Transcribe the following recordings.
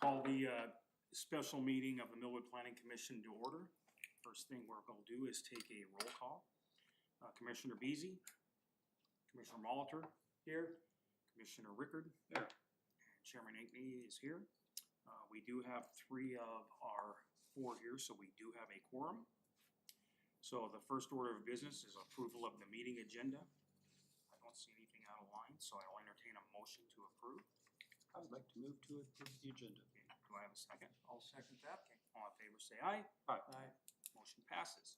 Call the special meeting of the Millwood Planning Commission to order. First thing we're going to do is take a roll call. Commissioner Beasy, Commissioner Molitor here, Commissioner Rickard here, and Chairman Ankney is here. We do have 3 of our 4 here, so we do have a quorum. So the first order of business is approval of the meeting agenda. I don't see anything out of line, so I'll entertain a motion to approve. I would like to move to approve the agenda. Okay, do I have a second? I'll second that. Okay, all in favor say aye. Aye. Motion passes.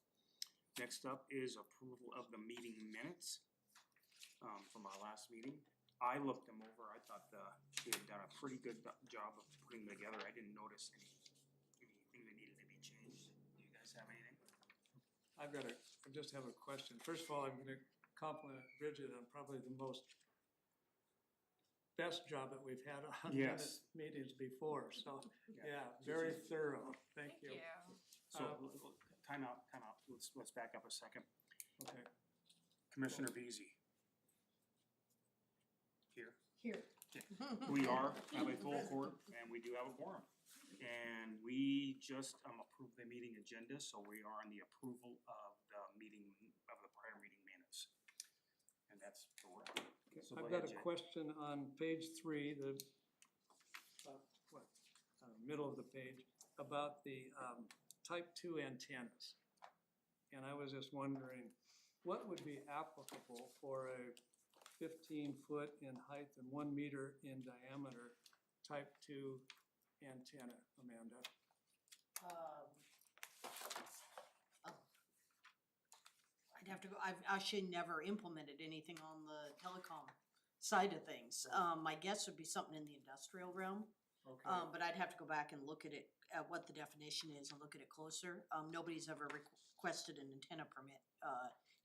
Next up is approval of the meeting minutes from our last meeting. I looked them over. I thought she had done a pretty good job of putting them together. I didn't notice anything that needed to be changed. Do you guys have anything? I just have a question. First of all, I'm gonna compliment Bridget on probably the best job that we've had on Yes. meetings before, so, yeah, very thorough. Thank you. So, time out. Let's back up a second. Okay, Commissioner Beasy. Here. Here. We have a full court and we do have a quorum. And we just approved the meeting agenda, so we are on the approval of the prior meeting minutes. And that's the word. So go I've ahead, got a Jay. question on page 3, middle of the page, about the type 2 antennas. And I was just wondering, what would be applicable for a 15-foot in height and 1 meter in diameter type 2 antenna, Amanda? I'd have to go, I've actually never implemented anything on the telecom side of things. My guess would be something in the industrial realm. Okay, But I'd have to go back and look at it, at what the definition is and look at it closer. Nobody's ever requested an antenna permit,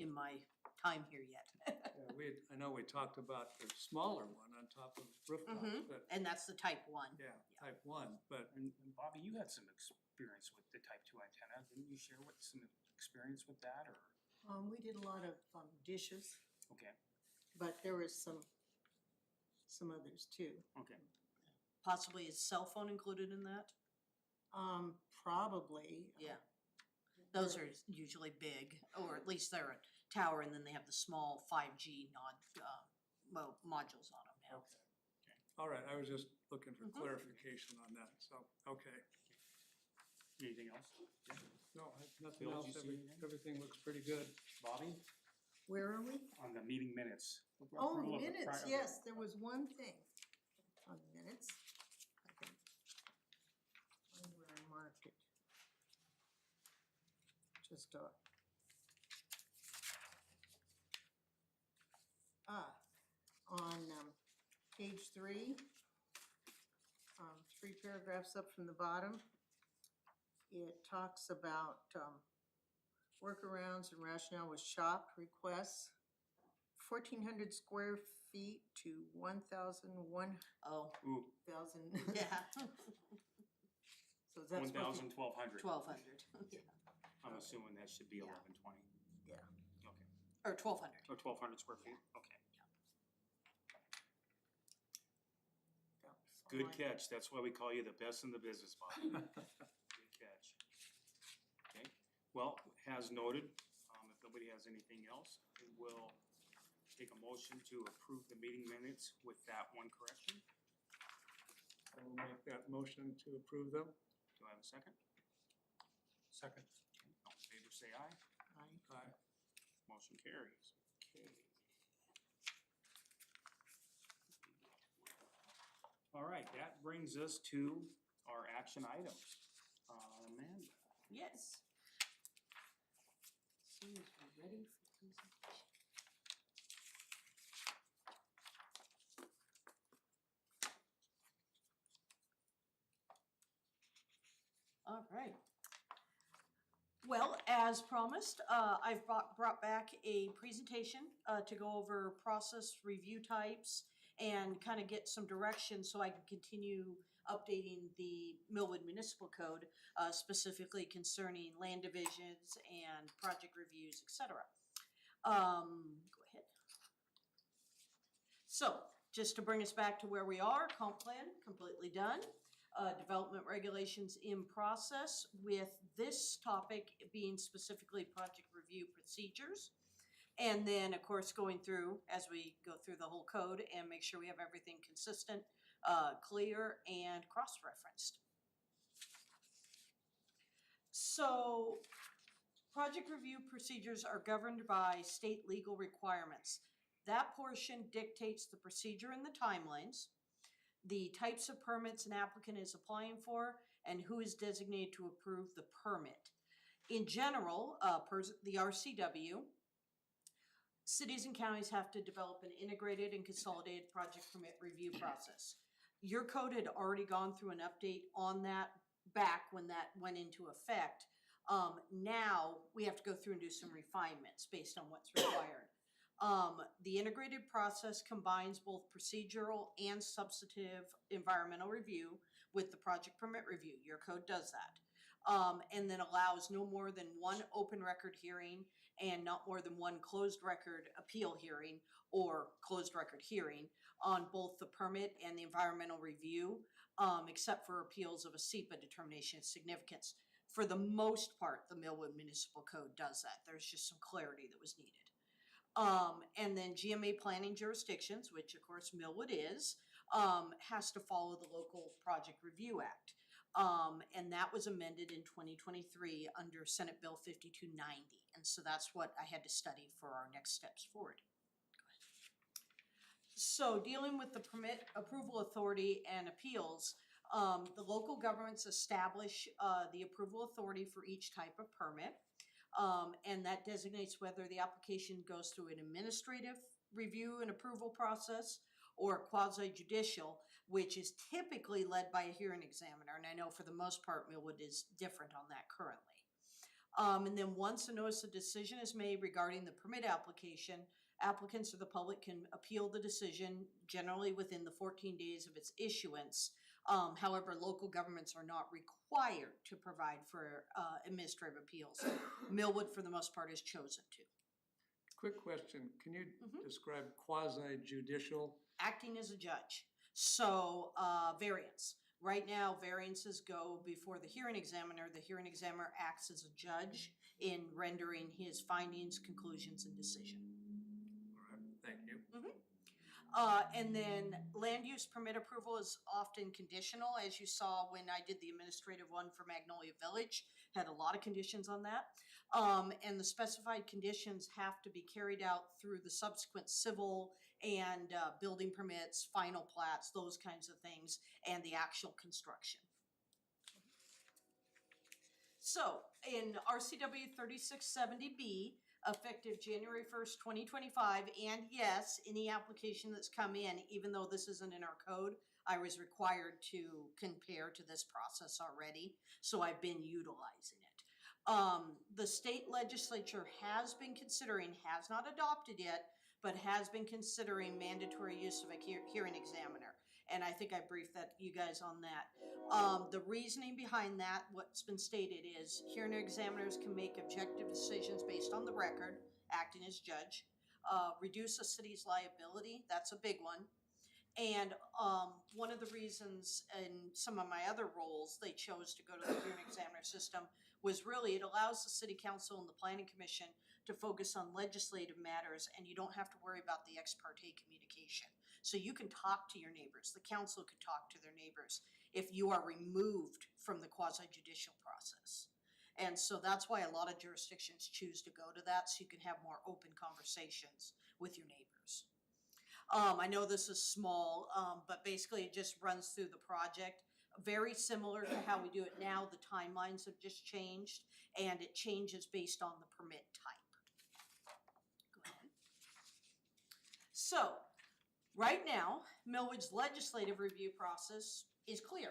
in my time here yet. yeah, I know we talked about the smaller one on top of rooftops, but, And that's the type 1. yeah, type 1, but And Bobby, you had some experience with the type 2 antenna. Didn't you share some experience with that or? We did a lot of dishes, Okay, but there was some others too. okay. Possibly is cell phone included in that? Probably. Yeah. Those are usually big, or at least they're a tower, and then they have the small 5G modules on them now. okay. All right, I was just looking for clarification on that, so, okay. Anything else? No, I have nothing Bill, did else, you see anything? everything looks pretty good. Bobby, Where are we? on the meeting minutes. Oh, Approval of the minutes, prior- yes, there was one thing on the minutes. I can find where I marked it. Just on page 3, 3 paragraphs up from the bottom, it talks about workarounds and rationale with shop requests. 1,400 square feet to 1,001 Oh, Ooh, yeah, So that's supposed to 1,1200. 1,200, yeah, I'm assuming that should be Yeah. 1120. Yeah. Okay, or 1,200. or 1,200 square feet, okay. that was all Good I- catch, that's why we call you the best in the business, Bobby. Good catch. Okay, well, as noted, if nobody has anything else, we will take a motion to approve the meeting minutes with that one correction. I will make that motion to approve them. Do I have a second? Second. Okay, all in favor say aye. Aye. Motion carries. Okay. All right, that brings us to our action items. Amanda. Yes. As soon as we're ready for presentation. All right. Well, as promised, I've brought back a presentation to go over process review types and kind of get some direction so I can continue updating the Millwood Municipal Code, specifically concerning land divisions and project reviews, etc. Go ahead. So, just to bring us back to where we are, comp plan completely done. development regulations in process, with this topic being specifically project review procedures. And then, of course, going through, as we go through the whole code and make sure we have everything consistent, clear, and cross-referenced. So, project review procedures are governed by state legal requirements. That portion dictates the procedure and the timelines, the types of permits an applicant is applying for, and who is designated to approve the permit. In general, per the RCW, cities and counties have to develop an integrated and consolidated project permit review process. Your code had already gone through an update on that back when that went into effect. Now we have to go through and do some refinements based on what's required. The integrated process combines both procedural and substantive environmental review with the project permit review. Your code does that. And then allows no more than one open record hearing and not more than one closed record appeal hearing or closed record hearing on both the permit and the environmental review, except for appeals of a SEPA determination of significance. For the most part, the Millwood Municipal Code does that. There's just some clarity that was needed. And then GMA planning jurisdictions, which of course Millwood is, has to follow the Local Project Review Act. And that was amended in 2023 under Senate Bill 5290. And so that's what I had to study for our next steps forward. So dealing with the permit approval authority and appeals, the local governments establish the approval authority for each type of permit. And that designates whether the application goes through an administrative review and approval process or quasi-judicial, which is typically led by a hearing examiner. And I know for the most part, Millwood is different on that currently. And then once a notice of decision is made regarding the permit application, applicants or the public can appeal the decision generally within the 14 days of its issuance. However, local governments are not required to provide for administrative appeals. Millwood, for the most part, has chosen to. Quick question, can you describe quasi-judicial? Acting as a judge. So, variance. Right now, variances go before the hearing examiner. The hearing examiner acts as a judge in rendering his findings, conclusions, and decision. All right, thank you. And then land use permit approval is often conditional, as you saw when I did the administrative one for Magnolia Village, had a lot of conditions on that. And the specified conditions have to be carried out through the subsequent civil and building permits, final plats, those kinds of things, and the actual construction. So in RCW 3670B, effective January 1st, 2025, and yes, any application that's come in, even though this isn't in our code, I was required to compare to this process already, so I've been utilizing it. The state legislature has been considering, has not adopted yet, but has been considering mandatory use of a hearing examiner. And I think I briefed you guys on that. The reasoning behind that, what's been stated is hearing examiners can make objective decisions based on the record, acting as judge, reduce a city's liability, that's a big one. And one of the reasons in some of my other roles they chose to go to the hearing examiner system was really it allows the city council and the planning commission to focus on legislative matters, and you don't have to worry about the ex parte communication. So you can talk to your neighbors, the council can talk to their neighbors if you are removed from the quasi-judicial process. And so that's why a lot of jurisdictions choose to go to that, so you can have more open conversations with your neighbors. I know this is small, but basically it just runs through the project. Very similar to how we do it now, the timelines have just changed, and it changes based on the permit type. Go ahead. So, right now, Millwood's legislative review process is clear.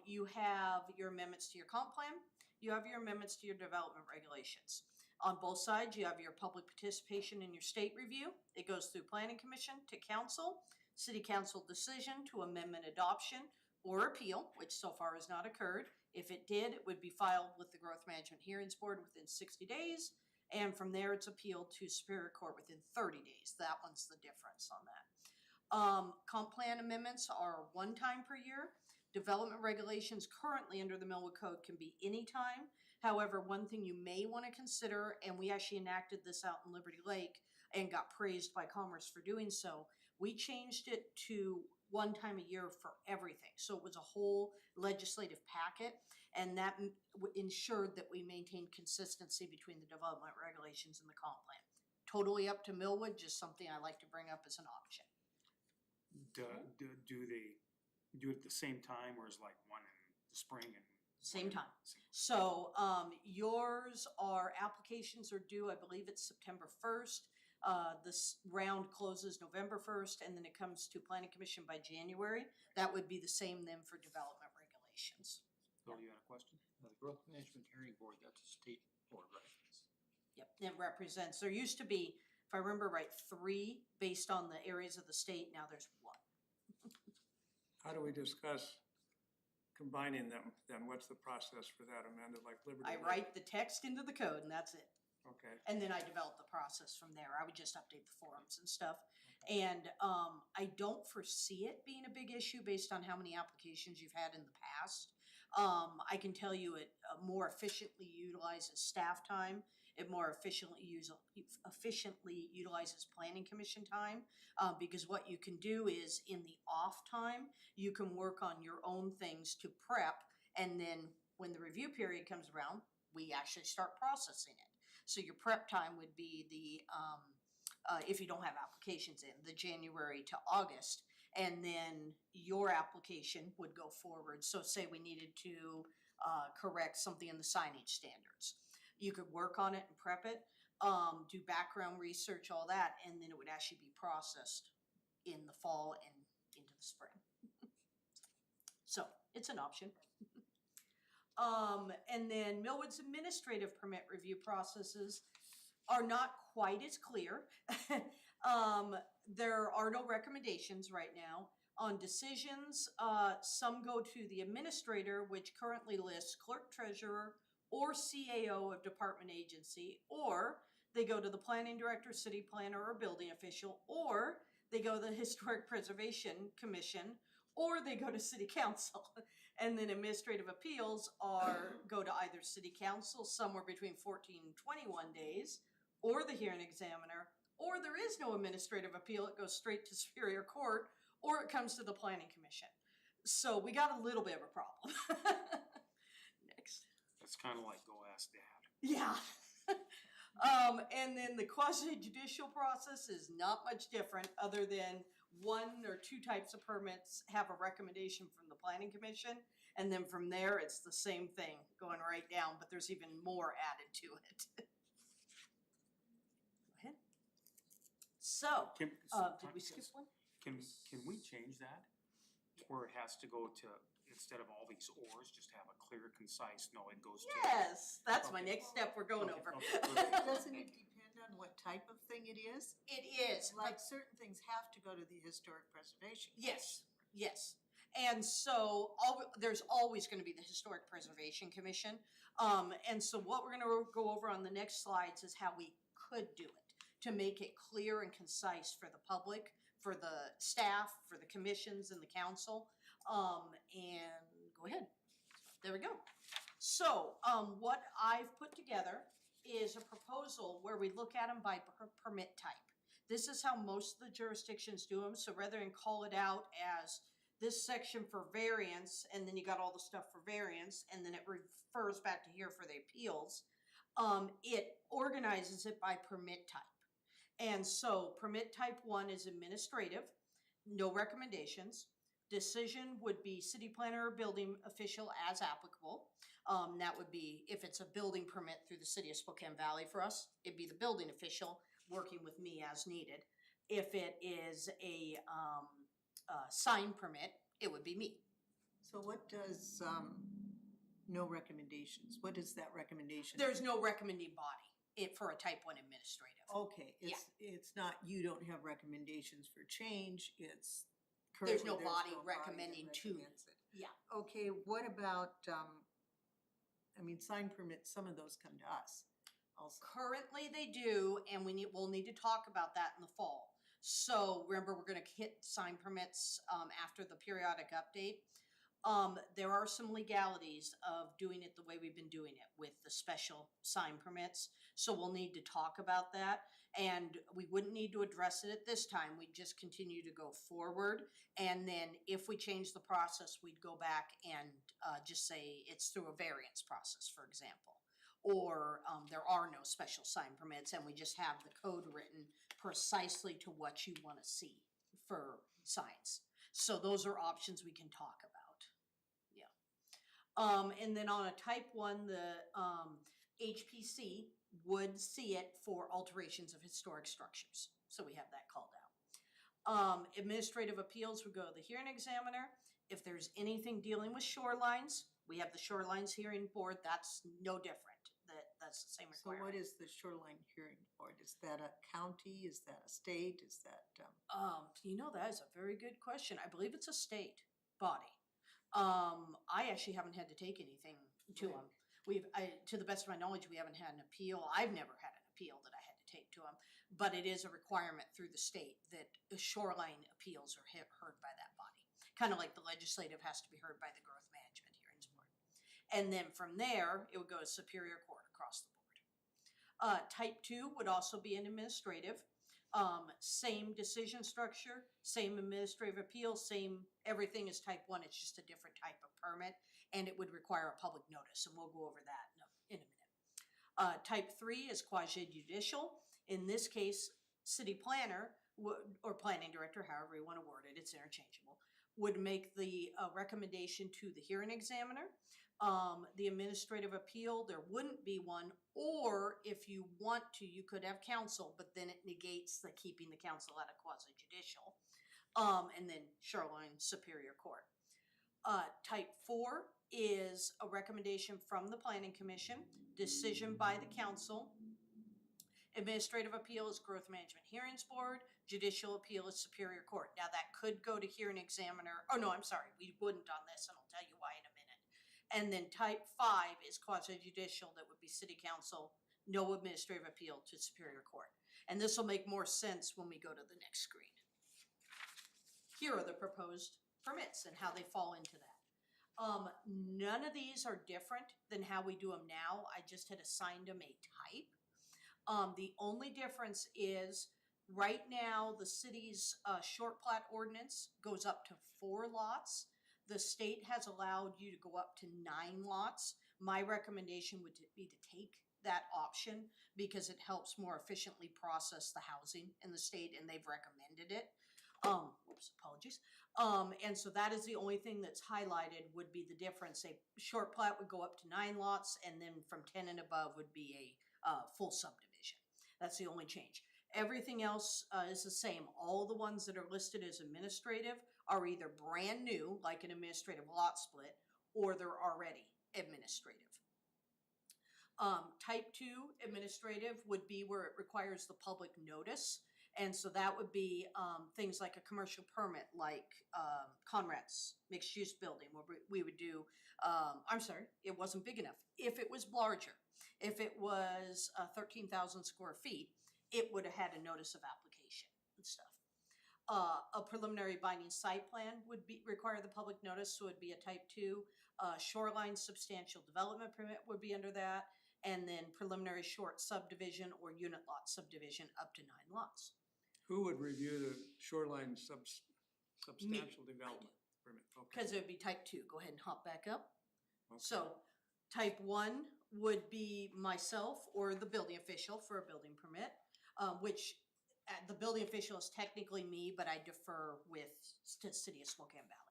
You have your amendments to your comp plan, you have your amendments to your development regulations. On both sides, you have your public participation in your state review. It goes through Planning Commission to Council, City Council decision to amendment adoption or appeal, which so far has not occurred. If it did, it would be filed with the Growth Management Hearings Board within 60 days. And from there, it's appealed to Superior Court within 30 days. That one's the difference on that. Comp plan amendments are one time per year. Development regulations currently under the Millwood Code can be anytime. However, one thing you may want to consider, and we actually enacted this out in Liberty Lake and got praised by Commerce for doing so, we changed it to one time a year for everything. So it was a whole legislative packet, and that ensured that we maintained consistency between the development regulations and the comp plan. Totally up to Millwood, just something I like to bring up as an option. Do they do it at the same time, or is like one in the spring and? Same one in- time. So, yours are, applications are due, I believe it's September 1st. This round closes November 1st, and then it comes to planning commission by January. That would be the same then for development regulations. Bill, you had a question? The Growth Management Hearing Board, that's a state board, right? Yep, it represents, there used to be, if I remember right, 3 based on the areas of the state, now there's 1. How do we discuss combining them then? What's the process for that, Amanda, like Liberty I Lake? write the text into the code and that's it. Okay, And then I develop the process from there. I would just update the forums and stuff. And I don't foresee it being a big issue based on how many applications you've had in the past. I can tell you it more efficiently utilizes staff time. It more efficiently utilizes planning commission time. Because what you can do is in the off time, you can work on your own things to prep. And then when the review period comes around, we actually start processing it. So your prep time would be the, if you don't have applications in, the January to August. And then your application would go forward. So say we needed to correct something in the signage standards. You could work on it and prep it, do background research, all that, and then it would actually be processed in the fall and into the spring. So it's an option. And then Millwood's administrative permit review processes are not quite as clear. There are no recommendations right now on decisions. Some go to the administrator, which currently lists clerk, treasurer, or CAO of department agency, or they go to the planning director, city planner, or building official, or they go to the Historic Preservation Commission, or they go to city council. And then administrative appeals go to either city council, somewhere between 14 and 21 days, or the hearing examiner, or there is no administrative appeal, it goes straight to Superior Court, or it comes to the planning commission. So we got a little bit of a problem. Next. It's kind of like go ask dad. Yeah. And then the quasi judicial process is not much different, other than 1 or 2 types of permits have a recommendation from the planning commission. And then from there, it's the same thing going right down, but there's even more added to it. Go ahead. So, Can, did we skip one? Can we change that? Where it has to go to, instead of all these ors, just have a clear, concise, no, it goes to. Yes, that's my Okay. next step we're going Okay, over. okay, good. Doesn't it depend on what type of thing it is? It is, Like certain things have to go to the Historic Preservation. yes, yes. And so there's always going to be the Historic Preservation Commission. And so what we're going to go over on the next slides is how we could do it to make it clear and concise for the public, for the staff, for the commissions and the council. And go ahead. There we go. So what I've put together is a proposal where we look at them by permit type. This is how most of the jurisdictions do them. So rather than call it out as this section for variance, and then you got all the stuff for variance, and then it refers back to here for the appeals, it organizes it by permit type. And so permit type 1 is administrative, no recommendations. Decision would be city planner or building official as applicable. That would be, if it's a building permit through the city of Spokane Valley for us, it'd be the building official working with me as needed. If it is a sign permit, it would be me. So what does, no recommendations, what is that recommendation? There's no recommending body for a type 1 administrative. Okay, it's not, you don't have recommendations for change, it's. There's currently no body that recommending to. recommends it. Yeah. Okay, what about, sign permits, some of those come to us also. Currently they do, and we'll need to talk about that in the fall. So remember, we're gonna hit sign permits after the periodic update. There are some legalities of doing it the way we've been doing it with the special sign permits. So we'll need to talk about that, and we wouldn't need to address it at this time. We'd just continue to go forward. And then if we change the process, we'd go back and, just say it's through a variance process, for example. Or, there are no special sign permits and we just have the code written precisely to what you wanna see for signs. So those are options we can talk about. Yeah. And then on a type 1, the HPC would see it for alterations of historic structures. So we have that called out. Administrative appeals would go to the hearing examiner. If there's anything dealing with shorelines, we have the shorelines hearing board. That's no different. That's the same So requirement. what is the Shoreline Hearing Board? Is that a county? Is that a state? Is that, That is a very good question. I believe it's a state body. I actually haven't had to take anything to Right. them. To the best of my knowledge, we haven't had an appeal. I've never had an appeal that I had to take to them. But it is a requirement through the state that the shoreline appeals are heard by that body. Kind of like the legislative has to be heard by the growth management hearings board. And then from there, it would go to Superior Court across the board. Type 2 would also be an administrative. Same decision structure, same administrative appeal, same everything is type 1. It's just a different type of permit, and it would require a public notice, and we'll go over that in a minute. Type 3 is quasi judicial. In this case, city planner or planning director, however you want to word it, it's interchangeable, would make the recommendation to the hearing examiner. The administrative appeal, there wouldn't be one, or if you want to, you could have counsel, but then it negates the keeping the counsel out of quasi judicial. And then Shoreline Superior Court. Type 4 is a recommendation from the Planning Commission, decision by the council. Administrative appeal is Growth Management Hearings Board. Judicial appeal is Superior Court. Now that could go to hearing examiner. Oh no, I'm sorry, we wouldn't on this, and I'll tell you why in a minute. And then type 5 is quasi judicial, that would be city council, no administrative appeal to Superior Court. And this will make more sense when we go to the next screen. Here are the proposed permits and how they fall into that. None of these are different than how we do them now. I just had assigned them a type. The only difference is right now the city's short plat ordinance goes up to 4 lots. The state has allowed you to go up to 9 lots. My recommendation would be to take that option because it helps more efficiently process the housing in the state, and they've recommended it. Oops, apologies. And so that is the only thing that's highlighted would be the difference. A short plat would go up to 9 lots, and then from 10 and above would be a full subdivision. That's the only change. Everything else is the same. All the ones that are listed as administrative are either brand new, like an administrative lot split, or they're already administrative. Type 2 administrative would be where it requires the public notice. And so that would be things like a commercial permit, like Conrad's mixed-use building, where we would do, I'm sorry, it wasn't big enough. If it was larger, if it was 13,000 square feet, it would have had a notice of application and stuff. A preliminary binding site plan would require the public notice, so it'd be a type 2. Shoreline substantial development permit would be under that. And then preliminary short subdivision or unit lot subdivision up to 9 lots. Who would review the shoreline substantial development permit? Okay. Because it would be type 2. Go ahead and hop back up. Okay. So type 1 would be myself or the building official for a building permit, which the building official is technically me, but I defer to City of Spokane Valley.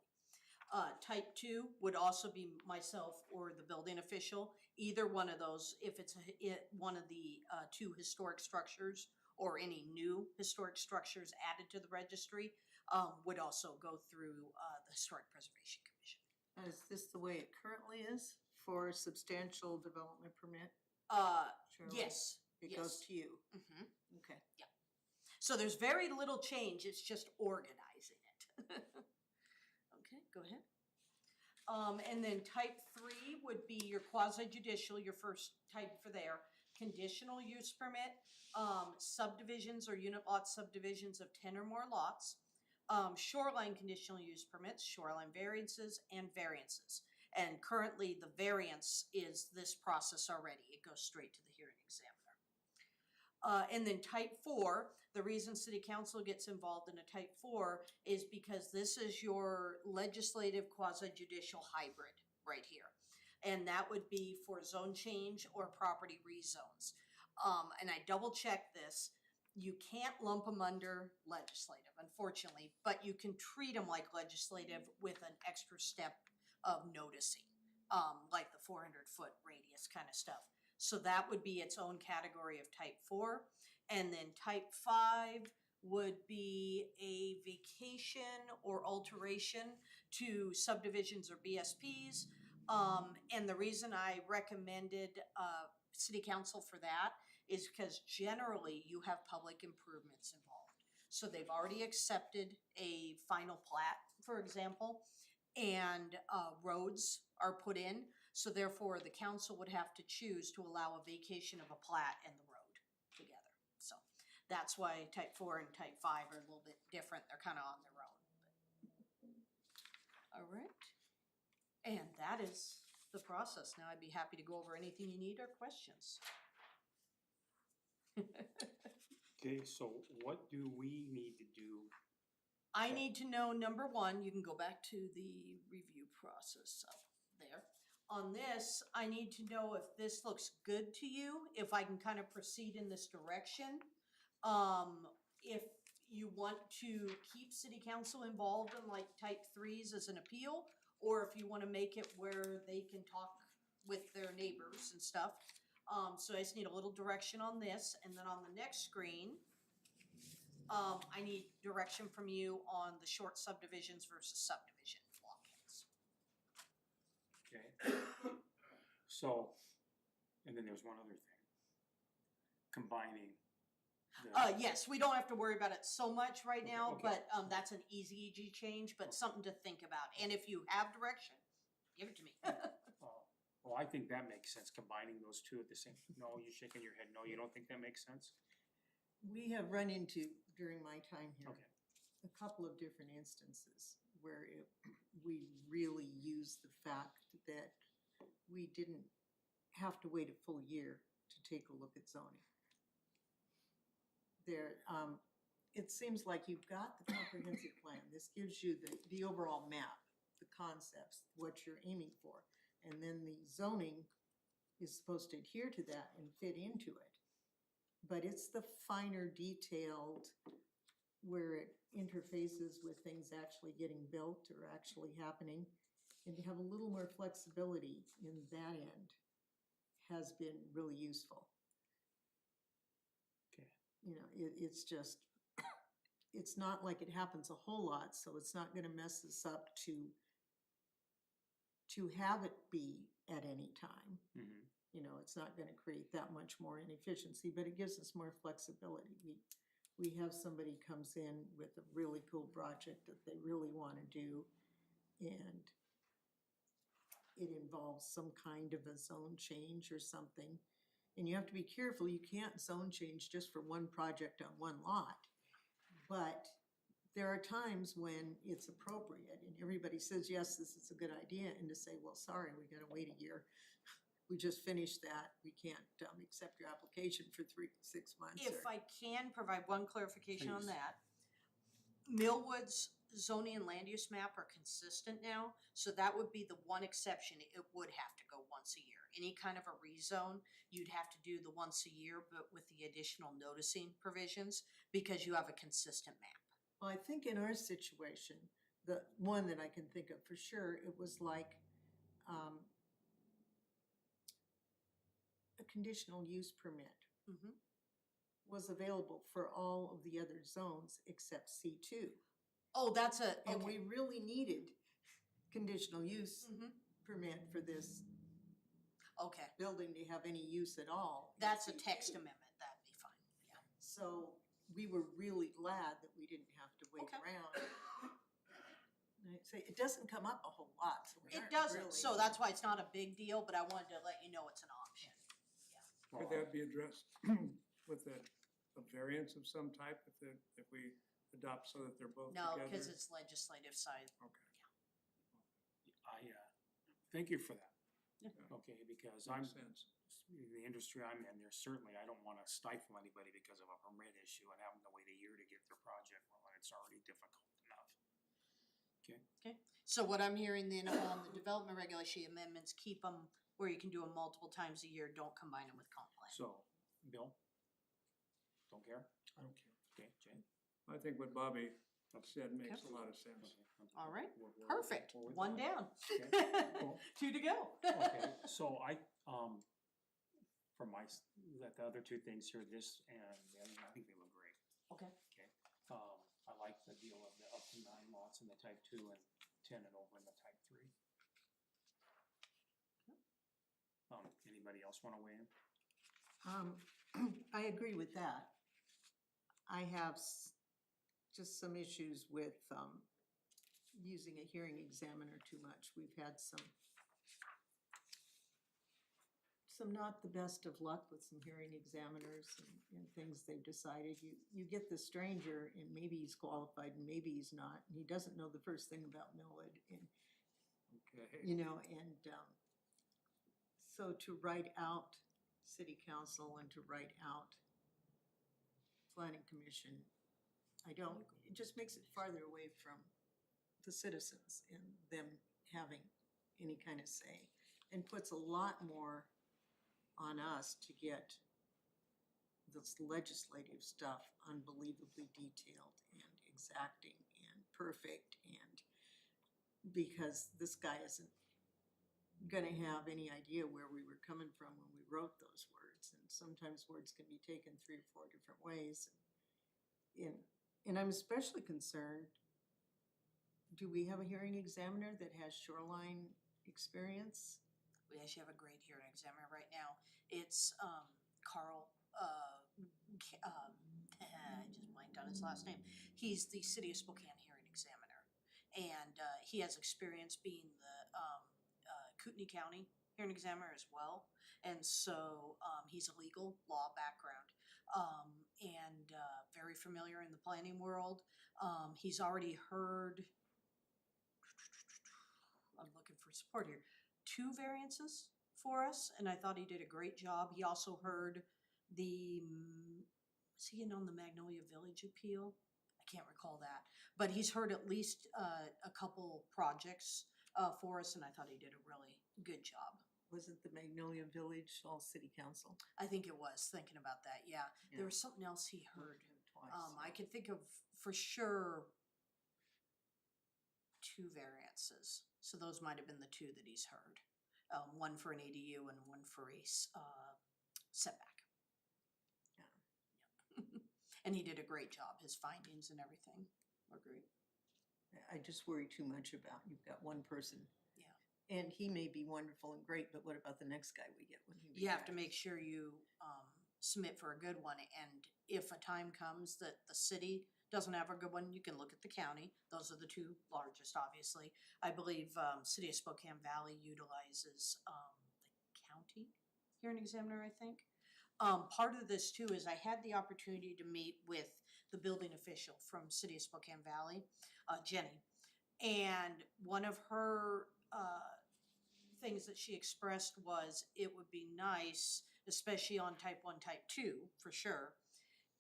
Type 2 would also be myself or the building official. Either one of those, if it's one of the 2 historic structures or any new historic structures added to the registry, would also go through the Historic Preservation Commission. is this the way it currently is for substantial development permit? Shoreline? Yes. It yes. goes to you, Mhm. okay. So there's very little change, it's just organizing it. Okay, go ahead. And then type 3 would be your quasi judicial, your first type for there. Conditional use permit, subdivisions or unit lot subdivisions of 10 or more lots. shoreline conditional use permits, shoreline variances, and variances. And currently, the variance is this process already. It goes straight to the hearing examiner. And then type 4, the reason city council gets involved in a type 4 is because this is your legislative quasi-judicial hybrid right here. And that would be for zone change or property rezones. And I double checked this. You can't lump them under legislative, unfortunately, but you can treat them like legislative with an extra step of noticing, like the 400-foot radius kind of stuff. So that would be its own category of type 4. And then type 5 would be a vacation or alteration to subdivisions or BSPs. And the reason I recommended city council for that is because generally you have public improvements involved. So they've already accepted a final plat, for example, and roads are put in. So therefore, the council would have to choose to allow a vacation of a plat and the road together. So that's why type 4 and type 5 are a little bit different. They're kind of on their own. All right. And that is the process. Now I'd be happy to go over anything you need or questions. Okay, so what do we need to do? I need to know, number one, you can go back to the review process up there. On this, I need to know if this looks good to you, if I can kind of proceed in this direction. If you want to keep city council involved in like type 3s as an appeal, or if you want to make it where they can talk with their neighbors and stuff. So I just need a little direction on this, and then on the next screen, I need direction from you on the short subdivisions versus subdivision blockheads. Okay. So, and then there's one other thing. Combining the, Yes, we don't have to worry about it so much right now, Okay. but that's an easy change, but something to think about. And if you have direction, give it to me. well, I think that makes sense, combining those two at the same, no, you're shaking your head, no, you don't think that makes sense? We have run into, during my time here, Okay. a couple of different instances where we really used the fact that we didn't have to wait a full year to take a look at zoning. It seems like you've got the comprehensive plan. This gives you the overall map, the concepts, what you're aiming for. And then the zoning is supposed to adhere to that and fit into it. But it's the finer detailed where it interfaces with things actually getting built or actually happening. And to have a little more flexibility in that end has been really useful. Okay. You know, it's just, it's not like it happens a whole lot, so it's not gonna mess us up to have it be at any time. Mm-hmm. You know, it's not gonna create that much more inefficiency, but it gives us more flexibility. We have somebody comes in with a really cool project that they really wanna do, and it involves some kind of a zone change or something. And you have to be careful, you can't zone change just for one project on one lot. But there are times when it's appropriate and everybody says, yes, this is a good idea, and to say, well, sorry, we gotta wait a year. We just finished that, we can't accept your application for 6 months. If I can provide one clarification on Please. that. Millwood's zoning and land use map are consistent now, so that would be the one exception. It would have to go once a year. Any kind of a rezone, you'd have to do the once a year, but with the additional noticing provisions, because you have a consistent map. Well, I think in our situation, the one that I can think of for sure, it was like a conditional use permit Mhm. was available for all of the other zones except C2. Oh, that's a, And okay. we really needed conditional use Mhm. permit for this Okay, building to have any use at all. in that's a C2. text amendment, that'd be fine, yeah. So we were really glad that we didn't have to wait Okay. around. And I'd say, it doesn't come up a whole lot, so we It aren't doesn't, really- so that's why it's not a big deal, but I wanted to let you know it's an option. Could that be addressed with a variance of some type if we adopt so that they're both No, together? cause it's legislative side. Okay. Thank you for that. Yeah. Okay, because I'm, Makes sense. the industry I'm in, there's certainly, I don't wanna stifle anybody because of a permit issue and having to wait a year to get their project rolling, it's already difficult enough. Okay, So what I'm hearing then on the development regulation amendments, keep them where you can do them multiple times a year, don't combine them with comp plan. so, Bill? Don't care? I don't care. Okay, Jane? I think what Bobby said makes a lot of sense. Okay. All right, We're- perfect, we're with one that. down. cool. 2 to go. Okay, so from the other two things here, this and I think they look great. Okay, Okay, I like the deal of the up to 9 lots in the type 2 and 10 and over in the type 3. Anybody else wanna weigh in? I agree with that. I have just some issues with, using a hearing examiner too much. We've had some not the best of luck with some hearing examiners and things they've decided. You get the stranger and maybe he's qualified and maybe he's not, and he doesn't know the first thing about Millwood and, Okay. you know, and, so to write out city council and to write out planning commission, it just makes it farther away from the citizens and them having any kind of say, and puts a lot more on us to get this legislative stuff unbelievably detailed and exacting and perfect, and because this guy isn't gonna have any idea where we were coming from when we wrote those words, and sometimes words can be taken 3 or 4 different ways. And I'm especially concerned, do we have a hearing examiner that has shoreline experience? we actually have a great hearing examiner right now. It's, Carl, I just blanked on his last name. He's the City of Spokane hearing examiner. And, he has experience being the, Kootenai County hearing examiner as well. And so, he's a legal law background, and, very familiar in the planning world. He's already heard, I'm looking for support here, 2 variances for us, and I thought he did a great job. He also heard was he in on the Magnolia Village appeal? I can't recall that, but he's heard at least a couple projects for us, and I thought he did a really good job. Was it the Magnolia Village All City Council? I think it was, thinking about that, yeah. There was something else he heard. Twice. I can think of for sure 2 variances. So those might have been the 2 that he's heard. One for an ADU and one for a setback. Yeah. Yep. And he did a great job. His findings and everything were great. I just worry too much about, you've got one person. Yeah. And he may be wonderful and great, but what about the next guy we get when he retires? You have to make sure you submit for a good one, and if a time comes that the city doesn't have a good one, you can look at the county. Those are the 2 largest, obviously. I believe City of Spokane Valley utilizes the county hearing examiner, I think. Part of this too is I had the opportunity to meet with the building official from City of Spokane Valley, Jenny, and one of her things that she expressed was it would be nice, especially on type 1, type 2, for sure,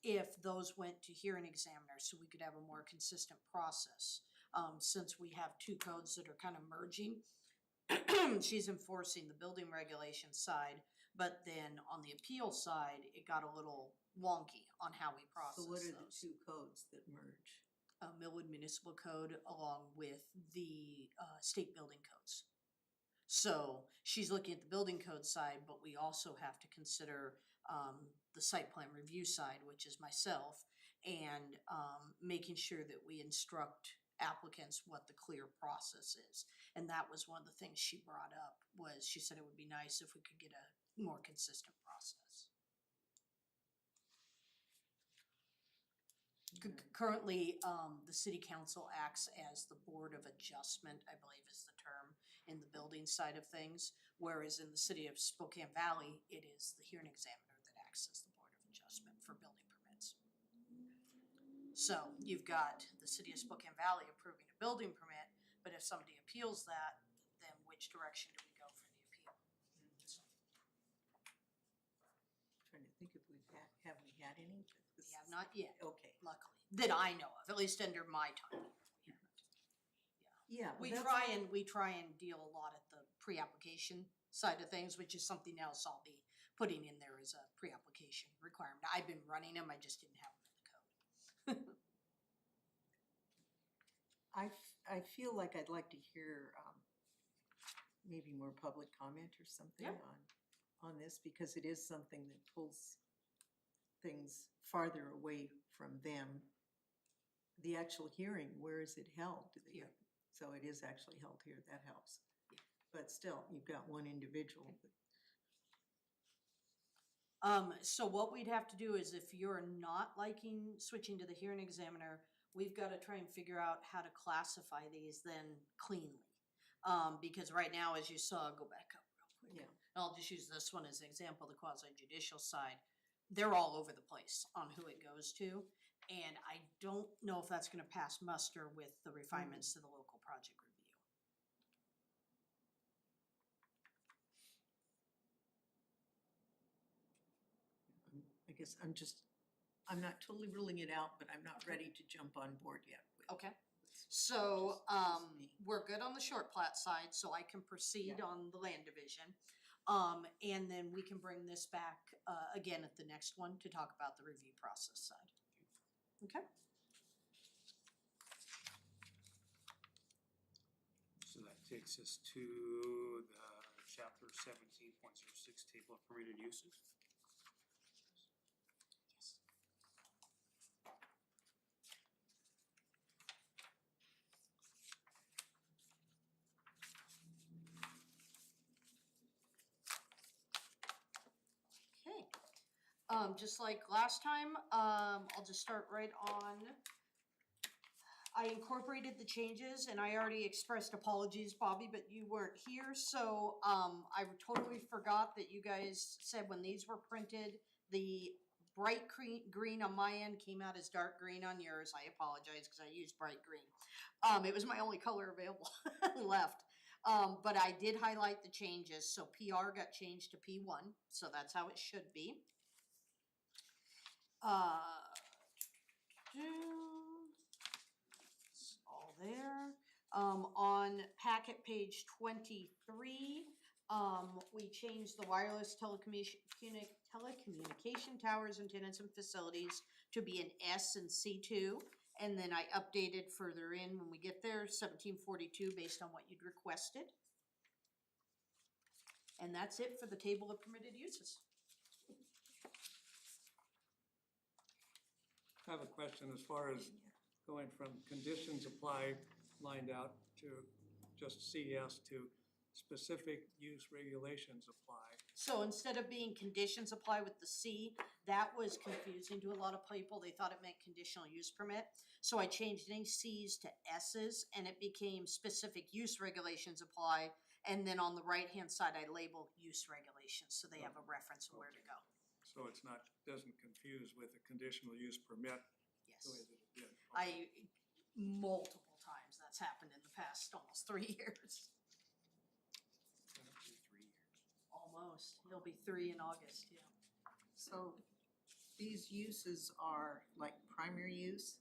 if those went to hearing examiners so we could have a more consistent process. Since we have 2 codes that are kind of merging, she's enforcing the building regulation side, but then on the appeal side, it got a little wonky on how we process So what are those. the 2 codes that merge? Millwood Municipal Code along with the state building codes. So she's looking at the building code side, but we also have to consider the site plan review side, which is myself, and making sure that we instruct applicants what the clear process is. And that was one of the things she brought up, was she said it would be nice if we could get a more consistent process. Currently, the city council acts as the board of adjustment, I believe is the term, in the building side of things, whereas in the city of Spokane Valley, it is the hearing examiner that acts as the board of adjustment for building permits. So you've got the city of Spokane Valley approving a building permit, but if somebody appeals that, then which direction do we go for the appeal? So, Trying to think if have we had any? we have not yet, Okay, luckily, that I know of, at least under my time. yeah. We that's- try and deal a lot at the pre-application side of things, which is something else I'll be putting in there as a pre-application requirement. I've been running them, I just didn't have them in the code. I feel like I'd like to hear, maybe more public comment or something Yeah. on this, because it is something that pulls things farther away from them. The actual hearing, where is it held? Do they- Here. So it is actually held here, that helps. Yeah. But still, you've got one individual. So what we'd have to do is if you're not liking switching to the hearing examiner, we've gotta try and figure out how to classify these then cleanly. Because right now, as you saw, go back up real quick. Yeah. And I'll just use this one as an example, the quasi judicial side. They're all over the place on who it goes to. And I don't know if that's gonna pass muster with the refinements to the local project review. I guess I'm not totally ruling it out, but I'm not ready to jump on board yet. Okay. So, Just me. we're good on the short plat side, so I can proceed Yeah. on the land division. And then we can bring this back, again at the next one to talk about the review process side. Okay? So that takes us to the chapter 17.06 table of permitted uses. Yes. Okay, just like last time, I'll just start right on. I incorporated the changes and I already expressed apologies, Bobby, but you weren't here, so, I totally forgot that you guys said when these were printed, the bright green on my end came out as dark green on yours. I apologize, cause I used bright green. It was my only color available left. But I did highlight the changes, so PR got changed to P1, so that's how it should be. It's all there. On packet page 23, we changed the wireless telecommunication towers, antennas, and facilities to be an S and C2. And then I updated further in when we get there, 1742, based on what you'd requested. And that's it for the table of permitted uses. I have a question as far as going from conditions apply lined out to just CS to specific use regulations apply. So instead of being conditions apply with the C, that was confusing to a lot of people. They thought it meant conditional use permit. So I changed any Cs to S's and it became specific use regulations apply. And then on the right-hand side, I label use regulations, so they have a reference of where to go. So it's not, doesn't confuse with a conditional use permit the way Yes. that it did. Multiple times that's happened in the past almost 3 years. That'll be 3 years. Almost. It'll be 3 in August, yeah. So these uses are like primary use?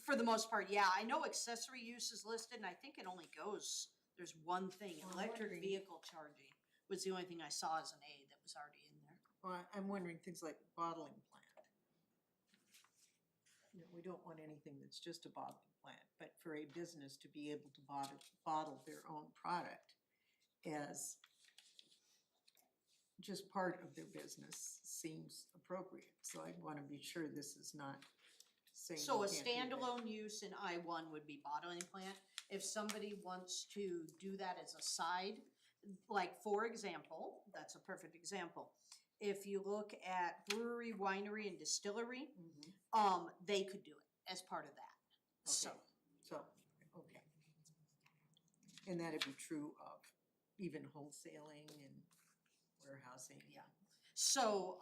For the most part, yeah. I know accessory use is listed and I think it only goes, there's one thing, Well, I'm electric wondering- vehicle charging was the only thing I saw as an A that was already in there. Well, I'm wondering things like bottling plant. You know, we don't want anything that's just a bottling plant, but for a business to be able to bottle their own product as just part of their business seems appropriate. So I want to be sure this is not saying. So a you can't do that. standalone use in I-1 would be bottling plant. If somebody wants to do that as a side, like for example, that's a perfect example. If you look at brewery, winery, and distillery, Mhm. they could do it as part of that. So, Okay. So, okay. And that'd be true of even wholesaling and warehousing. Yeah. So,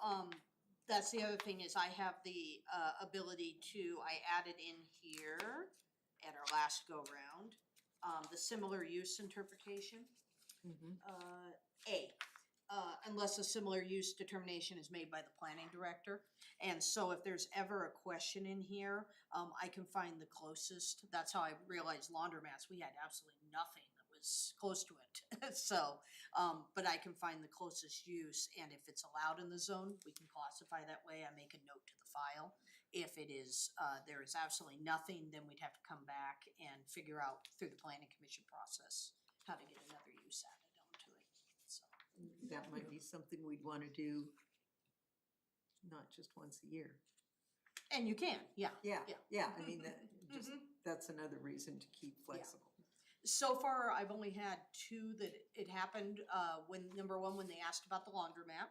that's the other thing is I have the, ability to, I added in here at our last go-round, the similar use interpretation. Mhm. A, unless a similar use determination is made by the planning director. And so if there's ever a question in here, I can find the closest. That's how I realized laundromats, we had absolutely nothing that was close to it. So, but I can find the closest use, and if it's allowed in the zone, we can classify that way. I make a note to the file. If it is, there is absolutely nothing, then we'd have to come back and figure out through the planning commission process how to get another use added onto it, so. That might be something we'd wanna do, not just once a year. And you can, yeah. Yeah, Yeah. yeah, I mean, that, just, Mhm. that's another reason to keep flexible. So far, I've only had two that it happened, when, number one, when they asked about the laundromat.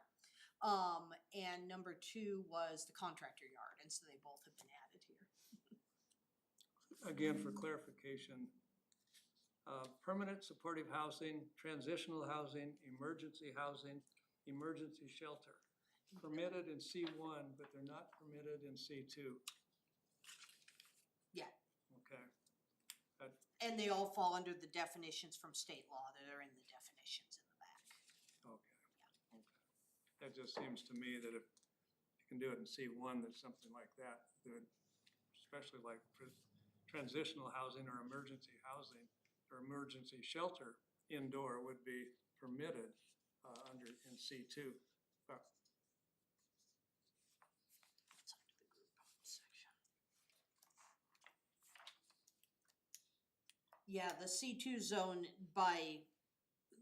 And number two was the contractor yard, and so they both have been added here. Again, for clarification, permanent supportive housing, transitional housing, emergency shelter. Permitted in C1, but they're not permitted in C2. Yeah. Okay, And they all fall under the definitions from state law that are in the definitions in the back. okay, okay. That just seems to me that if you can do it in C1, that something like that, especially like for transitional housing or emergency housing or emergency shelter indoor would be permitted in C2. It's under the group section. Yeah, the C2 zone, by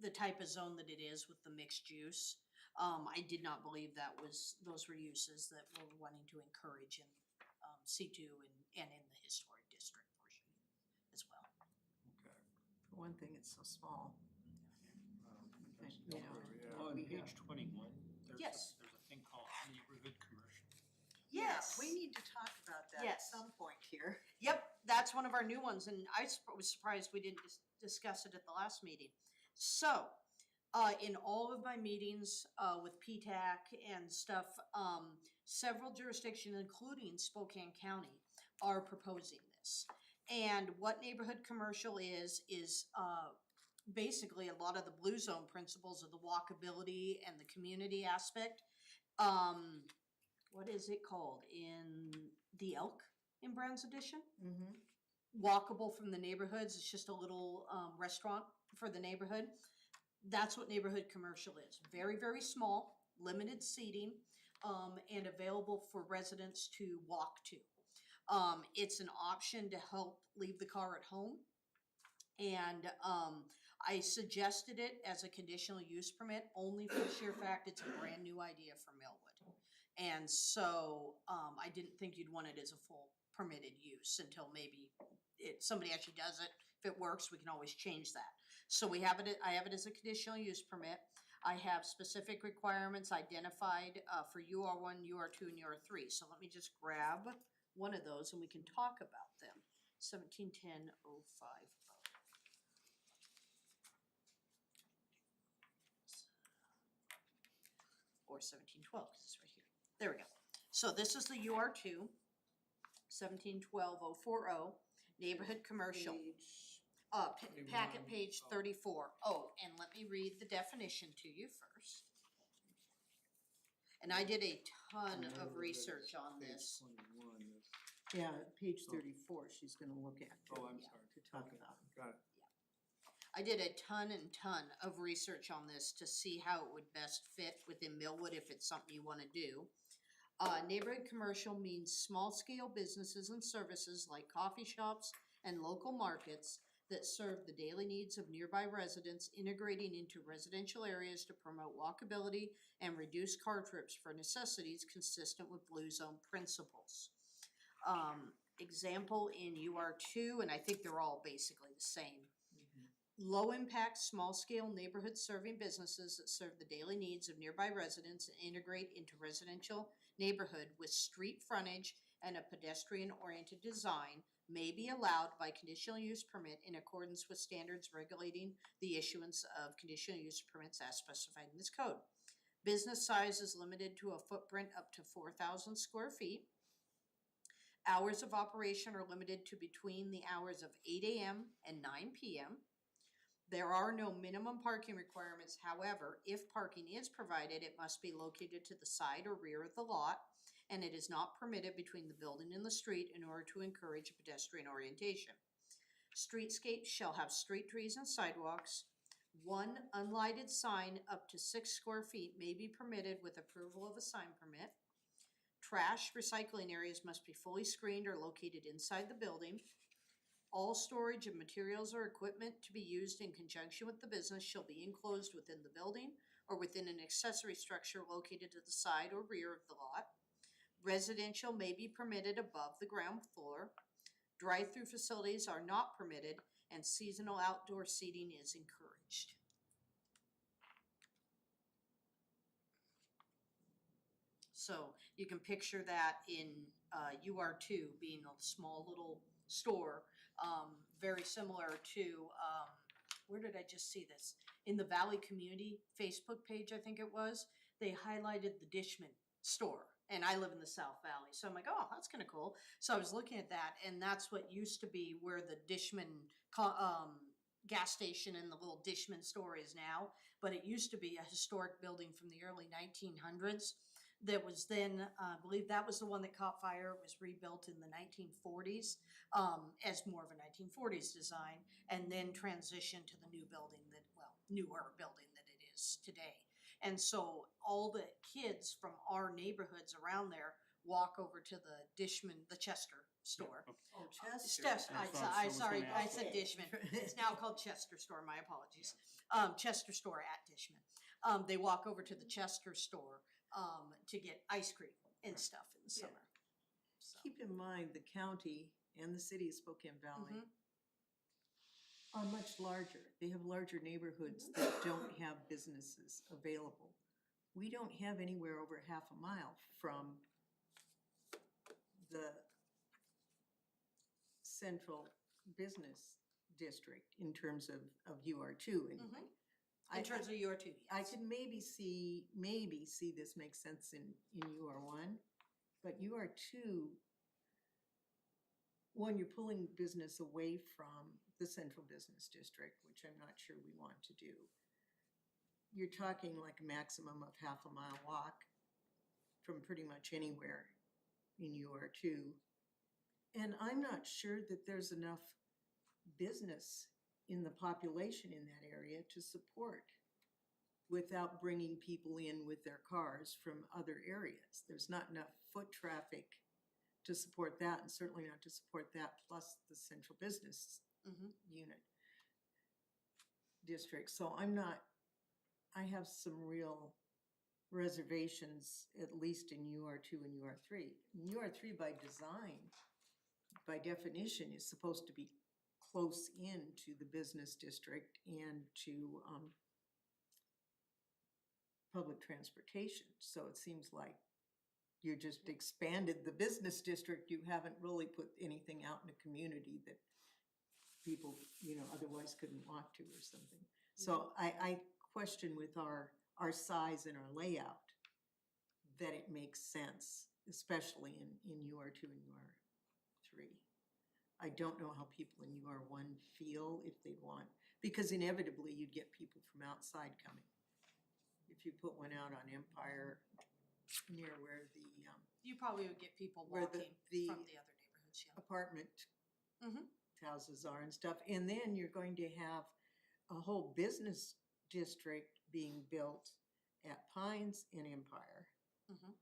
the type of zone that it is with the mixed use, I did not believe those were uses that we're wanting to encourage in C2 and in the historic district portion as well. Okay. For one thing, it's so small. That's you know, where we at. On We page 21, Yes. there's a thing called neighborhood commercial. Yes. We need to talk about that at Yes. some point here. Yep, that's one of our new ones, and I was surprised we didn't discuss it at the last meeting. So, in all of my meetings, with PTAC and stuff, several jurisdictions, including Spokane County, are proposing this. And what neighborhood commercial is, basically a lot of the blue zone principles of the walkability and the community aspect. What is it called in the Elk in Brown's Edition? Mm-hmm. Walkable from the neighborhoods, it's just a little restaurant for the neighborhood. That's what neighborhood commercial is. Very, very small, limited seating, and available for residents to walk to. It's an option to help leave the car at home. And I suggested it as a conditional use permit only for the sheer fact it's a brand new idea for Millwood. And so I didn't think you'd want it as a full permitted use until maybe somebody actually does it. If it works, we can always change that. So I have it as a conditional use permit. I have specific requirements identified for UR1, UR2, and UR3. So let me just grab one of those and we can talk about them. 1710-050. Or 1712, because it's right here. There we go. So this is the UR2, 1712-040, neighborhood commercial. Packet page 34. Oh, and let me read the definition to you first. And I did a ton of research on this. 21 is, Yeah, page 34, she's gonna look at. oh, I'm Yeah. sorry. To talk Okay, about. got it. I did a ton of research on this to see how it would best fit within Millwood if it's something you want to do. Neighborhood commercial means small-scale businesses and services like coffee shops and local markets that serve the daily needs of nearby residents, integrating into residential areas to promote walkability and reduce car trips for necessities consistent with Blue Zone principles. Example in UR2, and I think they're all basically the same. Low-impact, small-scale neighborhood serving businesses that serve the daily needs of nearby residents and integrate into residential neighborhood with street frontage and a pedestrian-oriented design may be allowed by conditional use permit in accordance with standards regulating the issuance of conditional use permits as specified in this code. Business size is limited to a footprint up to 4,000 square feet. Hours of operation are limited to between the hours of 8 a.m. and 9 p.m. There are no minimum parking requirements. However, if parking is provided, it must be located to the side or rear of the lot, and it is not permitted between the building and the street in order to encourage pedestrian orientation. Streetscapes shall have street trees and sidewalks. One unlighted sign up to 6 square feet may be permitted with approval of a sign permit. Trash recycling areas must be fully screened or located inside the building. All storage of materials or equipment to be used in conjunction with the business shall be enclosed within the building or within an accessory structure located to the side or rear of the lot. Residential may be permitted above the ground floor. Drive-through facilities are not permitted, and seasonal outdoor seating is encouraged. So you can picture that in UR2 being a small little store, very similar to, where did I just see this? In the Valley Community Facebook page, I think it was, they highlighted the Dishman store. And I live in the South Valley, so I'm like, oh, that's kind of cool. So I was looking at that, and that's what used to be where the Dishman gas station and the little Dishman store is now. But it used to be a historic building from the early 1900s that was then, I believe that was the one that caught fire. It was rebuilt in the 1940s as more of a 1940s design, and then transitioned to the new building that, well, newer building that it is today. And so all the kids from our neighborhoods around there walk over to the Dishman, the Chester store. Oh, Chester. Sorry, I said Dishman. It's now called Chester store, my apologies. Chester store at Dishman. They walk over to the Chester store to get ice cream and stuff in the Yeah. summer. So, Keep in mind, the county and the city of Spokane Valley are much larger. They have larger neighborhoods that don't have businesses available. We don't have anywhere over half a mile from the central business district in terms of UR2 anyway. in terms of UR2, yes. I could maybe see this makes sense in UR1, but UR2, one, you're pulling business away from the central business district, which I'm not sure we want to do. You're talking like a maximum of half a mile walk from pretty much anywhere in UR2. And I'm not sure that there's enough business in the population in that area to support without bringing people in with their cars from other areas. There's not enough foot traffic to support that, and certainly not to support that plus the central business unit district. So I have some real reservations, at least in UR2 and UR3. UR3 by design, by definition, is supposed to be close in to the business district and to public transportation. So it seems like you just expanded the business district. You haven't really put anything out in the community that people, otherwise couldn't walk to or something. So I question with our size and our layout that it makes sense, especially in UR2 and UR3. I don't know how people in UR1 feel if they want, because inevitably you'd get people from outside coming. If you put one out on Empire near where the You probably would get people Where walking the from the other neighborhoods, yeah. apartment Mhm. houses are and stuff, and then you're going to have a whole business district being built at Pines and Empire. Mhm.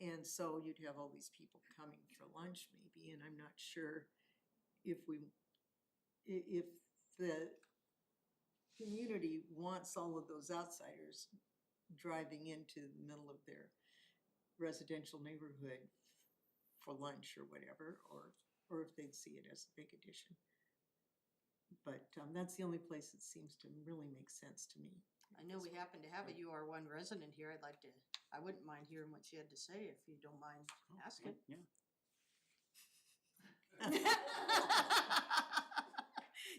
And so you'd have all these people coming for lunch maybe, and I'm not sure if the community wants all of those outsiders driving into the middle of their residential neighborhood for lunch or whatever, or if they'd see it as a big addition. But that's the only place that seems to really make sense to me. I know we happen to have a UR1 resident here. I wouldn't mind hearing what she had to say if you don't mind asking. Yeah.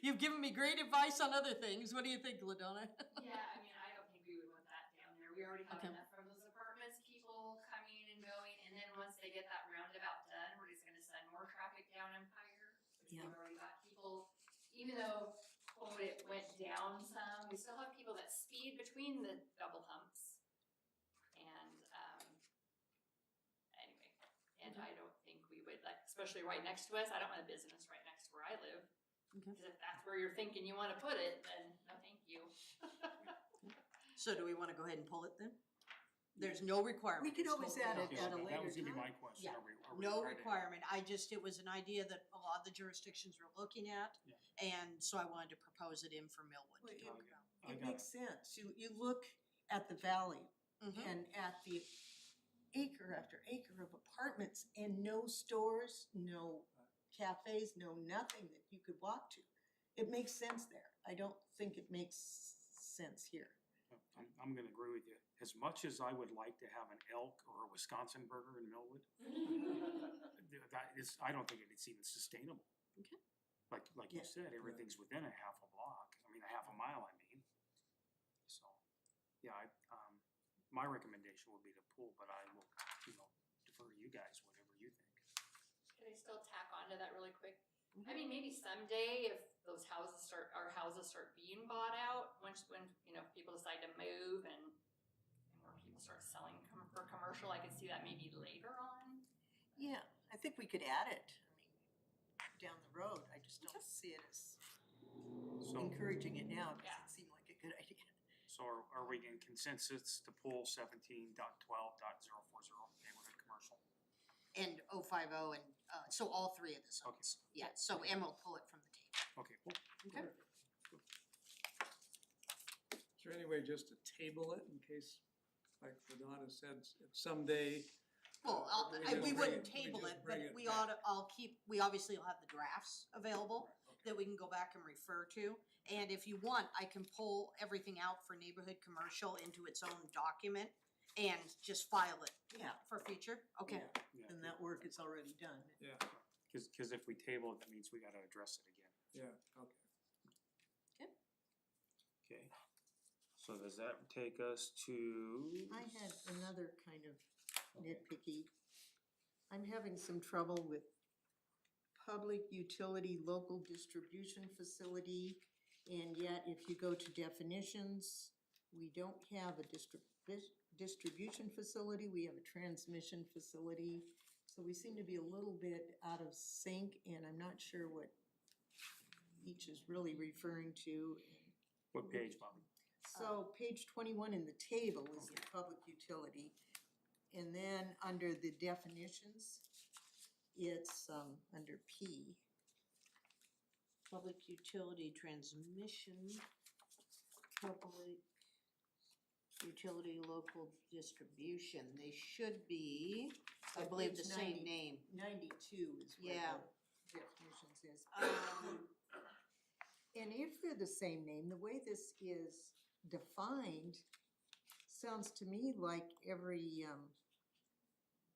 You've given me great advice on other things. What do you think, LaDonna? Yeah, I mean, I don't think we would want that down there. We already have Okay. enough from get that roundabout done, where he's gonna send more traffic down Empire. Which we've Yeah. already got people, even though, quote, it went down some, we still have people that speed between the double humps. And, anyway, and I don't think we would, like, especially right next to us, I don't want a business right next to where I live. Okay. Cause if that's where you're thinking you wanna put it, then no, thank you. So do we wanna go ahead and pull it then? There's no requirement. We could It's always totally add it optional. at a That later was gonna be my time. question. Yeah. Are we No required to- requirement, it was an idea that a lot of the jurisdictions were looking at, Yeah. and so I wanted to propose it in for Millwood Well, to talk about. I It got makes sense. You look at the valley Mhm. and at the acre after acre of apartments and no stores, no cafes, no nothing that you could walk to. It makes sense there. I don't think it makes sense here. I'm gonna agree with you. As much as I would like to have an elk or a Wisconsin burger in Millwood, that is, I don't think it's even sustainable. Okay. Like you Yeah. said, everything's within a half a block, I mean, a half a mile, I mean. So, yeah, my recommendation would be to pull, but I will, defer to you guys, whatever you think. Can I still tack onto that really quick? I mean, maybe someday if those our houses start being bought out, when, people decide to move and more people start selling for commercial, I could see that maybe later on. Yeah, I think we could add it. I mean, down the road. I just don't see it as So, encouraging it now. It Yeah. doesn't seem like a good idea. so are we in consensus to pull 17.12.040 neighborhood commercial? And 050 and, so all three of the zones. Yeah, so Em will pull it from the table. Okay, cool. Okay. Is there any way just to table it in case, like Donna said, someday? Well, or do we just bring wouldn't we table just it, bring but we back? we obviously will have the drafts available Okay. that we can go back and refer to. And if you want, I can pull everything out for neighborhood commercial into its own document and just file it Yeah. for future. Okay. Yeah, Yeah, and that work is already done. Yeah, cause if we table it, that means we gotta address it again. yeah, okay. Okay, so does that take us to? I had another kind of nitpicky. I'm having some trouble with public utility local distribution facility. And yet if you go to definitions, we don't have a distribution facility, we have a transmission facility. So we seem to be a little bit out of sync, and I'm not sure what each is really referring to. What page, Bobby? So page 21 in the table is the public utility. And then under the definitions, it's under P. Public utility transmission, public utility local distribution. They should be, I believe, the Page same 90. name. 92 is where Yeah. the definitions is. And if they're the same name, the way this is defined sounds to me like every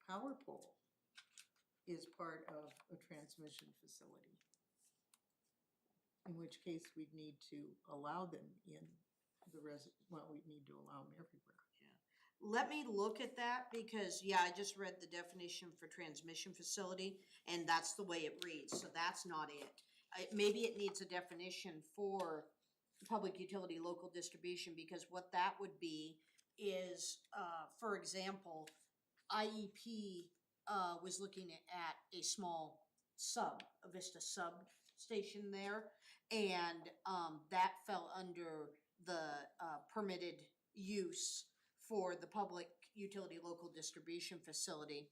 power pole is part of a transmission facility. In which case we'd need to allow them in we'd need to allow them everywhere. Let me look at that because, yeah, I just read the definition for transmission facility and that's the way it reads, so that's not it. Maybe it needs a definition for public utility local distribution because what that would be is, for example, IEP was looking at a small a Vista substation there. And that fell under the permitted use for the public utility local distribution facility.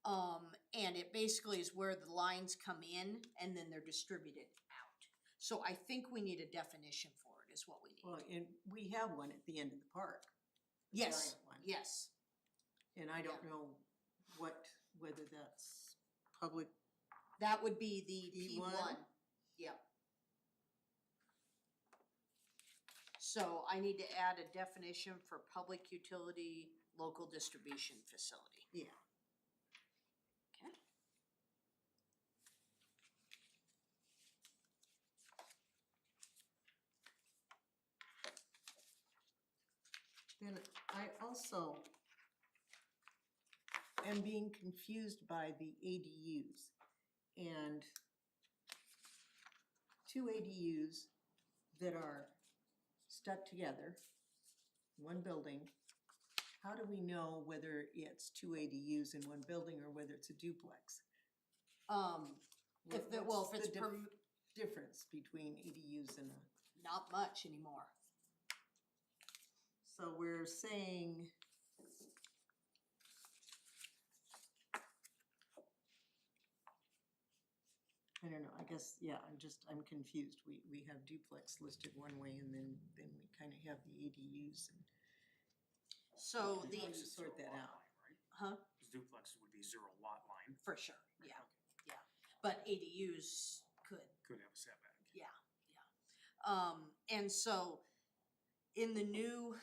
And it basically is where the lines come in and then they're distributed out. So I think we need a definition for it is what we Well, need. and we have one at the end of the park. a Yes, giant one. yes. And I don't know whether that's public, That would be the E1? P1. Yep. So I need to add a definition for public utility local distribution facility. yeah. Okay. Then I also am being confused by the ADUs. And two ADUs that are stuck together, one building. How do we know whether it's two ADUs in one building or whether it's a duplex? If the, well, What's if it's the per, difference between ADUs and a, not much anymore. so we're saying I don't know, I guess, yeah, I'm confused. We have duplex listed one way and then we kind of have the ADUs and So How the, do you sort that Zero lot out? line, right? huh, 'Cause duplexes would be 0 lot line, for sure, yeah, yeah, but ADUs could. could have a setback. And so in the new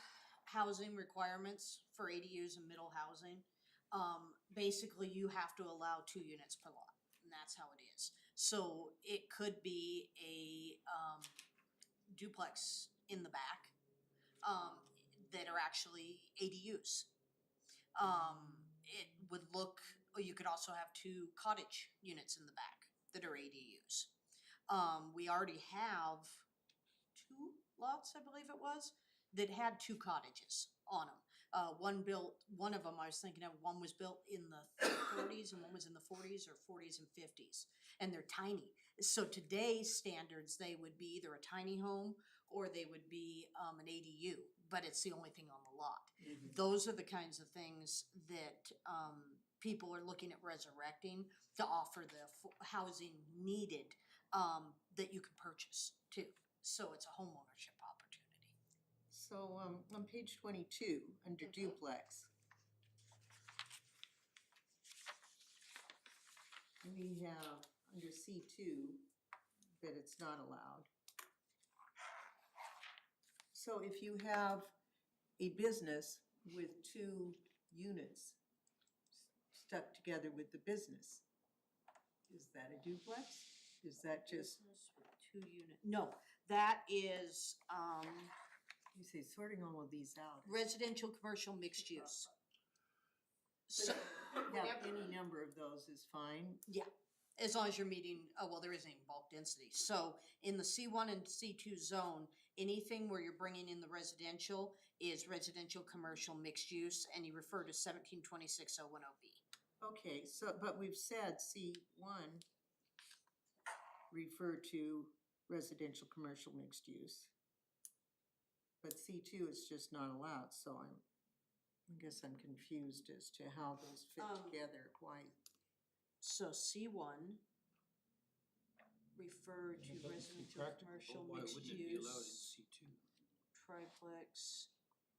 housing requirements for ADUs and middle housing, basically you have to allow 2 units per lot, and that's how it is. So it could be a, duplex in the back, that are actually ADUs. It would look, or you could also have 2 cottage units in the back that are ADUs. We already have 2 lots, I believe it was, that had 2 cottages on them. One of them, I was thinking of, one was built in the 30s and one was in the 40s or 40s and 50s. And they're tiny. So today's standards, they would be either a tiny home or they would be an ADU, but it's the only thing on the lot. Those are the kinds of things that people are looking at resurrecting to offer the housing needed that you can purchase too. So it's a homeownership opportunity. So, on page 22, under duplex. We have under C2 that it's not allowed. So if you have a business with 2 units stuck together with the business, is that a duplex? Is that just, Business with 2 unit, no, that is you say sorting all of these out? residential, commercial, mixed use. So, Yeah, any number of those is fine. yeah, as long as you're meeting, oh, well, there isn't even bulk density. So in the C1 and C2 zone, anything where you're bringing in the residential is residential, commercial, mixed use, and you refer to 1726.010B. Okay, so, but we've said C1 refer to residential, commercial, mixed use. But C2 is just not allowed, so I guess I'm confused as to how those fit together, why. So C1 refer to residential, commercial, Why mixed wouldn't it be allowed in use, C2? triplex.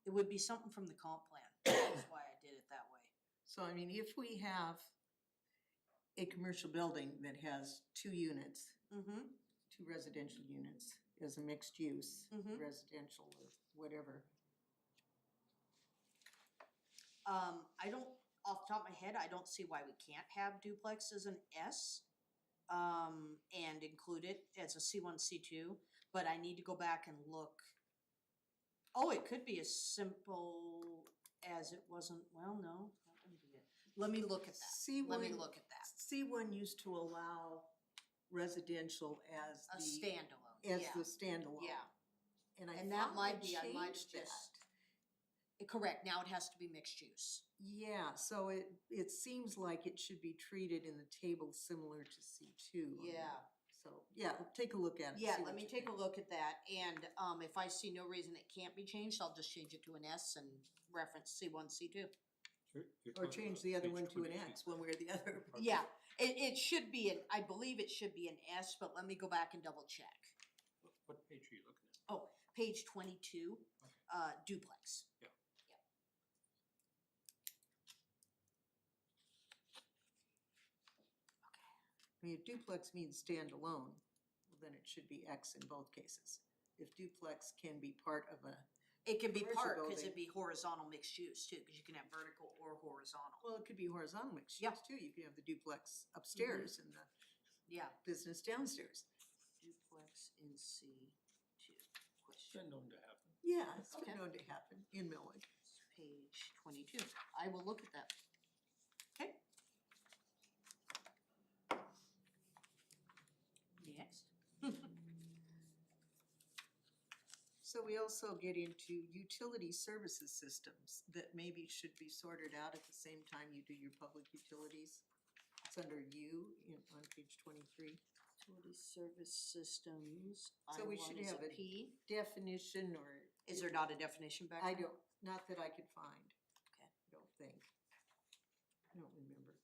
It would be something from the comp plan. That's why I did it that way. So I mean, if we have a commercial building that has 2 units, Mm-hmm. 2 residential units as a mixed use, Mhm. residential or whatever. I don't, off the top of my head, I don't see why we can't have duplex as an S. And include it as a C1, C2, but I need to go back and look. Oh, it could be as simple as it wasn't, well, no, that wouldn't be it. Let me look at that. Let me C1 look at that. C1 used to allow residential as A the, standalone, as yeah, the standalone. yeah. And I And that thought might we be, I might have changed that. just, correct, now it has to be mixed use. Yeah, so it seems like it should be treated in the table similar to C2. on Yeah. that. So, yeah, take a look at it. Yeah, see let what me you take a think. look at that, and, if I see no reason it can't be changed, I'll just change it to an S and reference C1, C2. Or change the other one to an X, one way or the other. Yeah, it should be an, I believe it should be an S, but let me go back and double check. What page are you looking at? Oh, page 22, duplex. Yeah. I mean, if duplex means standalone, well, then it should be X in both cases. If duplex can be part of a, It can be Commercial part, cause building. it'd be horizontal mixed use too, cause you can have vertical or horizontal. well, it could be horizontal mixed Yeah. use too. You could have the duplex upstairs and the Yeah, business downstairs. duplex in C2, It's question, been known to happen. Yeah, it's Okay. been known to happen in Millwood. page 22. I will look at that. So we also get into utility services systems that maybe should be sorted out at the same time you do your public utilities. It's under U on page 23. Utility service systems, So we I1 should is have a a P. definition or. Is there not a definition back I there? don't, not that I could find. Okay. I don't think. I don't remember.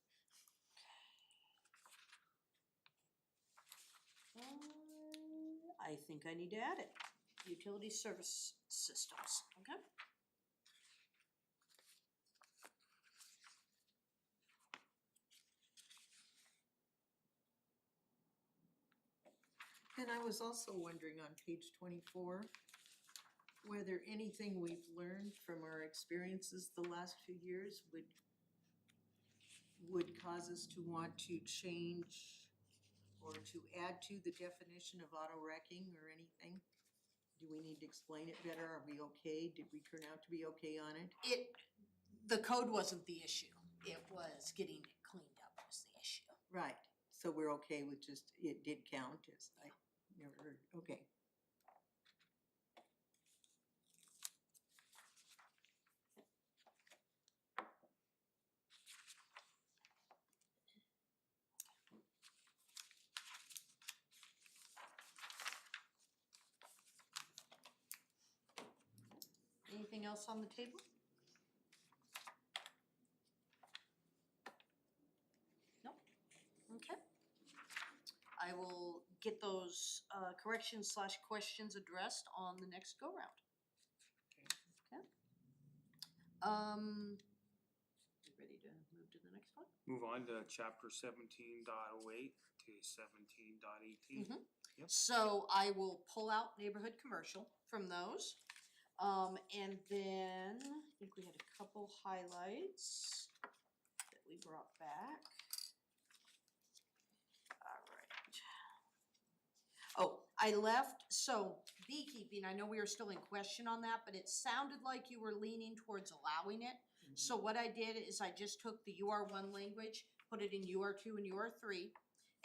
I think I need to add it. Utility service systems, okay? And I was also wondering on page 24, whether anything we've learned from our experiences the last few years would cause us to want to change or to add to the definition of auto wrecking or anything? Do we need to explain it better? Are we okay? Did we turn out to be okay on it? The code wasn't the issue. It was getting it cleaned up was the issue. Right, so we're okay with just, it did count as, I never heard, okay. Anything else on the table? No? Okay. I will get those corrections / questions addressed on the next go-round. Okay. You ready to move to the next one? Move on to chapter 17.08 to 17.18. Mhm. Yep. So I will pull out neighborhood commercial from those. And then I think we had a couple highlights that we brought back. All right. Oh, I left, so beekeeping, I know we are still in question on that, but it sounded like you were leaning towards allowing it. So what I did is I just took the UR1 language, put it in UR2 and UR3,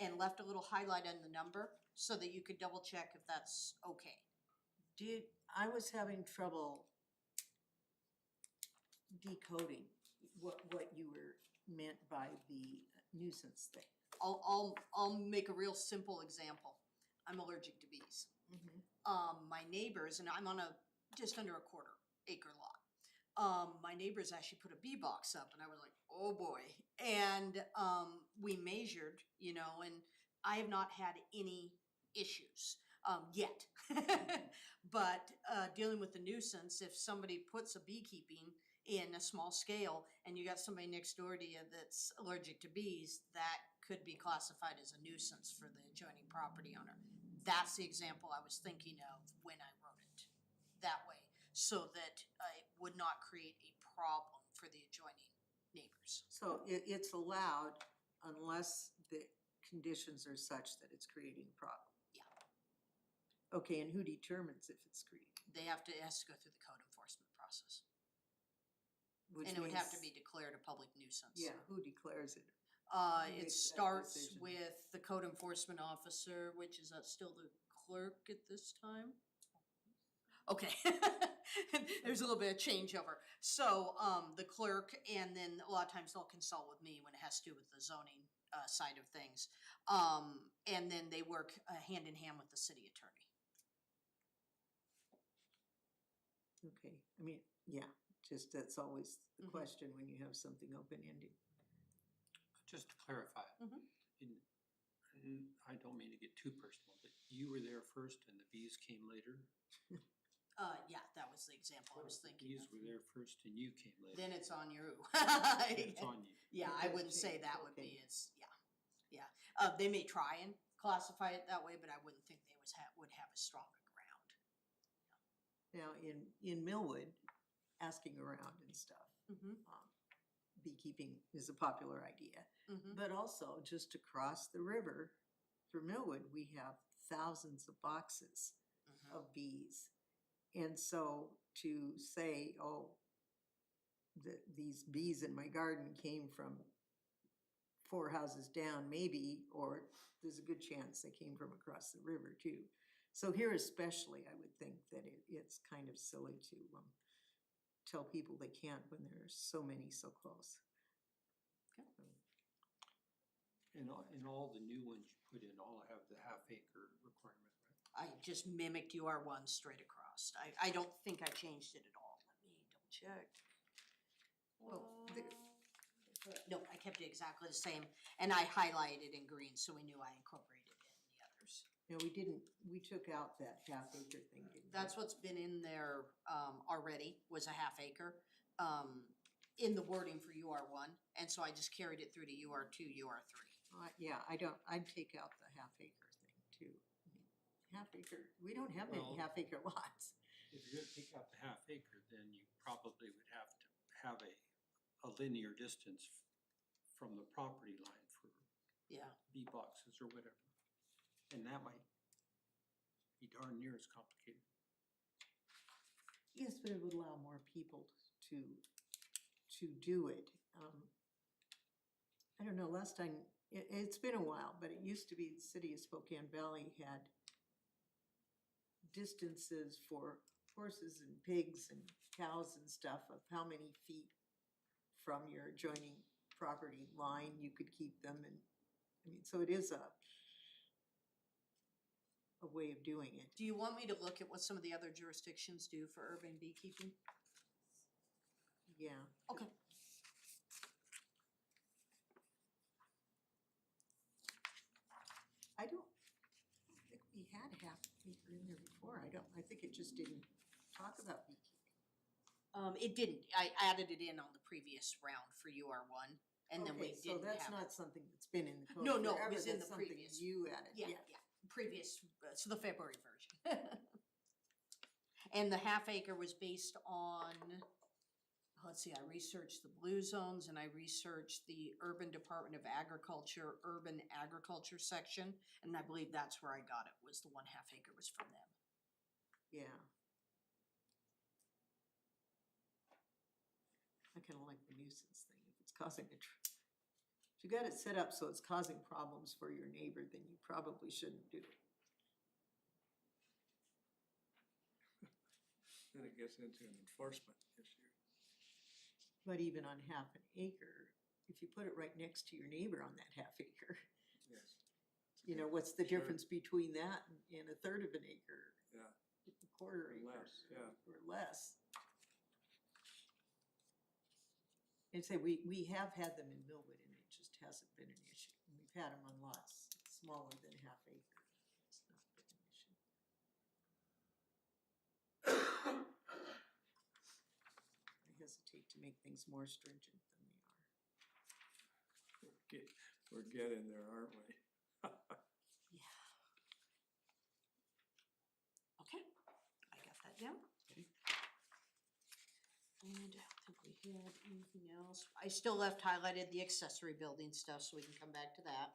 and left a little highlight on the number so that you could double check if that's okay. I was having trouble decoding what you were meant by the nuisance thing. I'll make a real simple example. I'm allergic to bees. My neighbors, and I'm on just under a quarter-acre lot. My neighbors actually put a bee box up, and I was like, oh boy. And we measured, and I have not had any issues yet. But dealing with the nuisance, if somebody puts a beekeeping in a small scale and you got somebody next door to you that's allergic to bees, that could be classified as a nuisance for the adjoining property owner. That's the example I was thinking of when I wrote it that way, so that it would not create a problem for the adjoining neighbors. So it's allowed unless the conditions are such that it's creating a problem? Yeah. Okay, and who determines if it's creating? It has to go through the code enforcement process. Which And it would have to means- be declared a public nuisance. Yeah, who declares it? It makes that starts decision? with the code enforcement officer, which is still the clerk at this time. Okay, there's a little bit of changeover. So, the clerk, and then a lot of times they'll consult with me when it has to do with the zoning, side of things. And then they work, hand in hand with the city attorney. Okay, I mean, yeah, just that's always the Mhm. question when you have something open-ended. Just to clarify, Mhm. and I don't mean to get too personal, but you were there first and the bees came later? Yeah, that was the example I was thinking Bees of. were there first and you came later. Then it's on you. It's on you. Yeah, It I does wouldn't say change, that would okay. be, yeah. They may try and classify it that way, but I wouldn't think they would have a stronger ground. Now, in Millwood, asking around and stuff, Mm-hmm, beekeeping is a popular idea. mm-hmm. But also, just across the river from Millwood, we have thousands of boxes Mm-hmm. of bees. And so to say, oh, these bees in my garden came from 4 houses down, maybe, or there's a good chance they came from across the river too. So here especially, I would think that it's kind of silly to, tell people they can't when there's so many so close. And all the new ones you put in all have the half-acre requirement, I right? just mimicked UR1 straight across. I don't think I changed it at all. Let me double check. Well, No, I kept it exactly the same, and I highlighted in green, so we knew I incorporated in the others. No, we took out that half acre thing, didn't we? That's what's been in there, already, was a half acre, in the wording for UR1, and so I just carried it through to UR2, UR3. Yeah, I'd take out the half acre thing too. I mean, half acre, we don't have many Well- half acre lots. If you're gonna take out the half-acre, then you probably would have to have a linear distance from the property line for Yeah, bee boxes or whatever. And that might be darn near as complicated. Yes, but it would allow more people to do it. I don't know, last time, it's been a while, but it used to be the city of Spokane Valley had distances for horses and pigs and cows and stuff of how many feet from your adjoining property line you could keep them, and, I mean, so it is a way of doing it. do you want me to look at what some of the other jurisdictions do for urban beekeeping? Yeah. Okay. I don't think we had a half acre in there before. I think it just didn't talk about beekeeping. It didn't, I added it in on the previous round for UR1, and then we Okay, so didn't that's have not it. something that's been in the code No, no, it forever, was in that's the something previous. you added, Yeah, yeah, previous, so the February version. And the half acre was based on, let's see, I researched the blue zones and I researched the Urban Department of Agriculture, Urban Agriculture section, and I believe that's where I got it, was the 1/2 acre was from them. Yeah. I kinda like the nuisance thing, if it's causing if you got it set up so it's causing problems for your neighbor, then you probably shouldn't do it. Then it gets into an enforcement issue. But even on half an acre, if you put it right next to your neighbor on that half acre, Yes. you know, what's the Sure. difference between that and a third of an acre? Yeah. A quarter Or acre. less, yeah. Or less. And say, we have had them in Millwood and it just hasn't been an issue. And we've had them on lots smaller than half acre. It's not been an issue. I hesitate to make things more stringent than they are. We're getting there, aren't we? Yeah. Okay, I got that down. And I don't think we had anything else. I still left highlighted the accessory building stuff, so we can come back to that.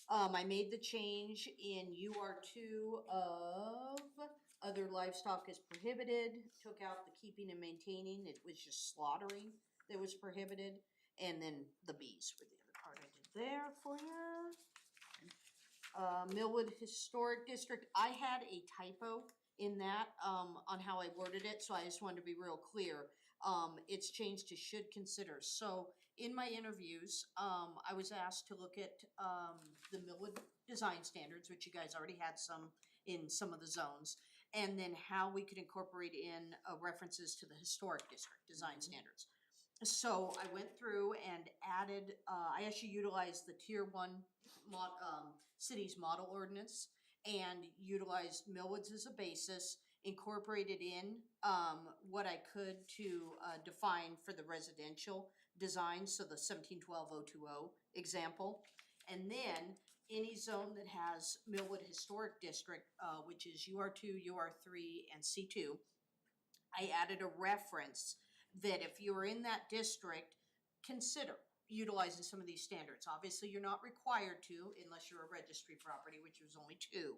I made the change in UR2 of other livestock is prohibited, took out the keeping and maintaining, it was just slaughtering that was prohibited, and then the bees were the other part I did there for you. Millwood Historic District, I had a typo in that, on how I worded it, so I just wanted to be real clear. It's changed to should consider. So in my interviews, I was asked to look at, the Millwood design standards, which you guys already had some in some of the zones, and then how we could incorporate in, references to the historic district design standards. So I went through and added, I actually utilized the tier 1 cities model ordinance and utilized Millwoods as a basis, incorporated in what I could to define for the residential design, so the 1712-020 example. And then any zone that has Millwood Historic District, which is UR2, UR3, and C2, I added a reference that if you're in that district, consider utilizing some of these standards. Obviously, you're not required to unless you're a registry property, which was only 2,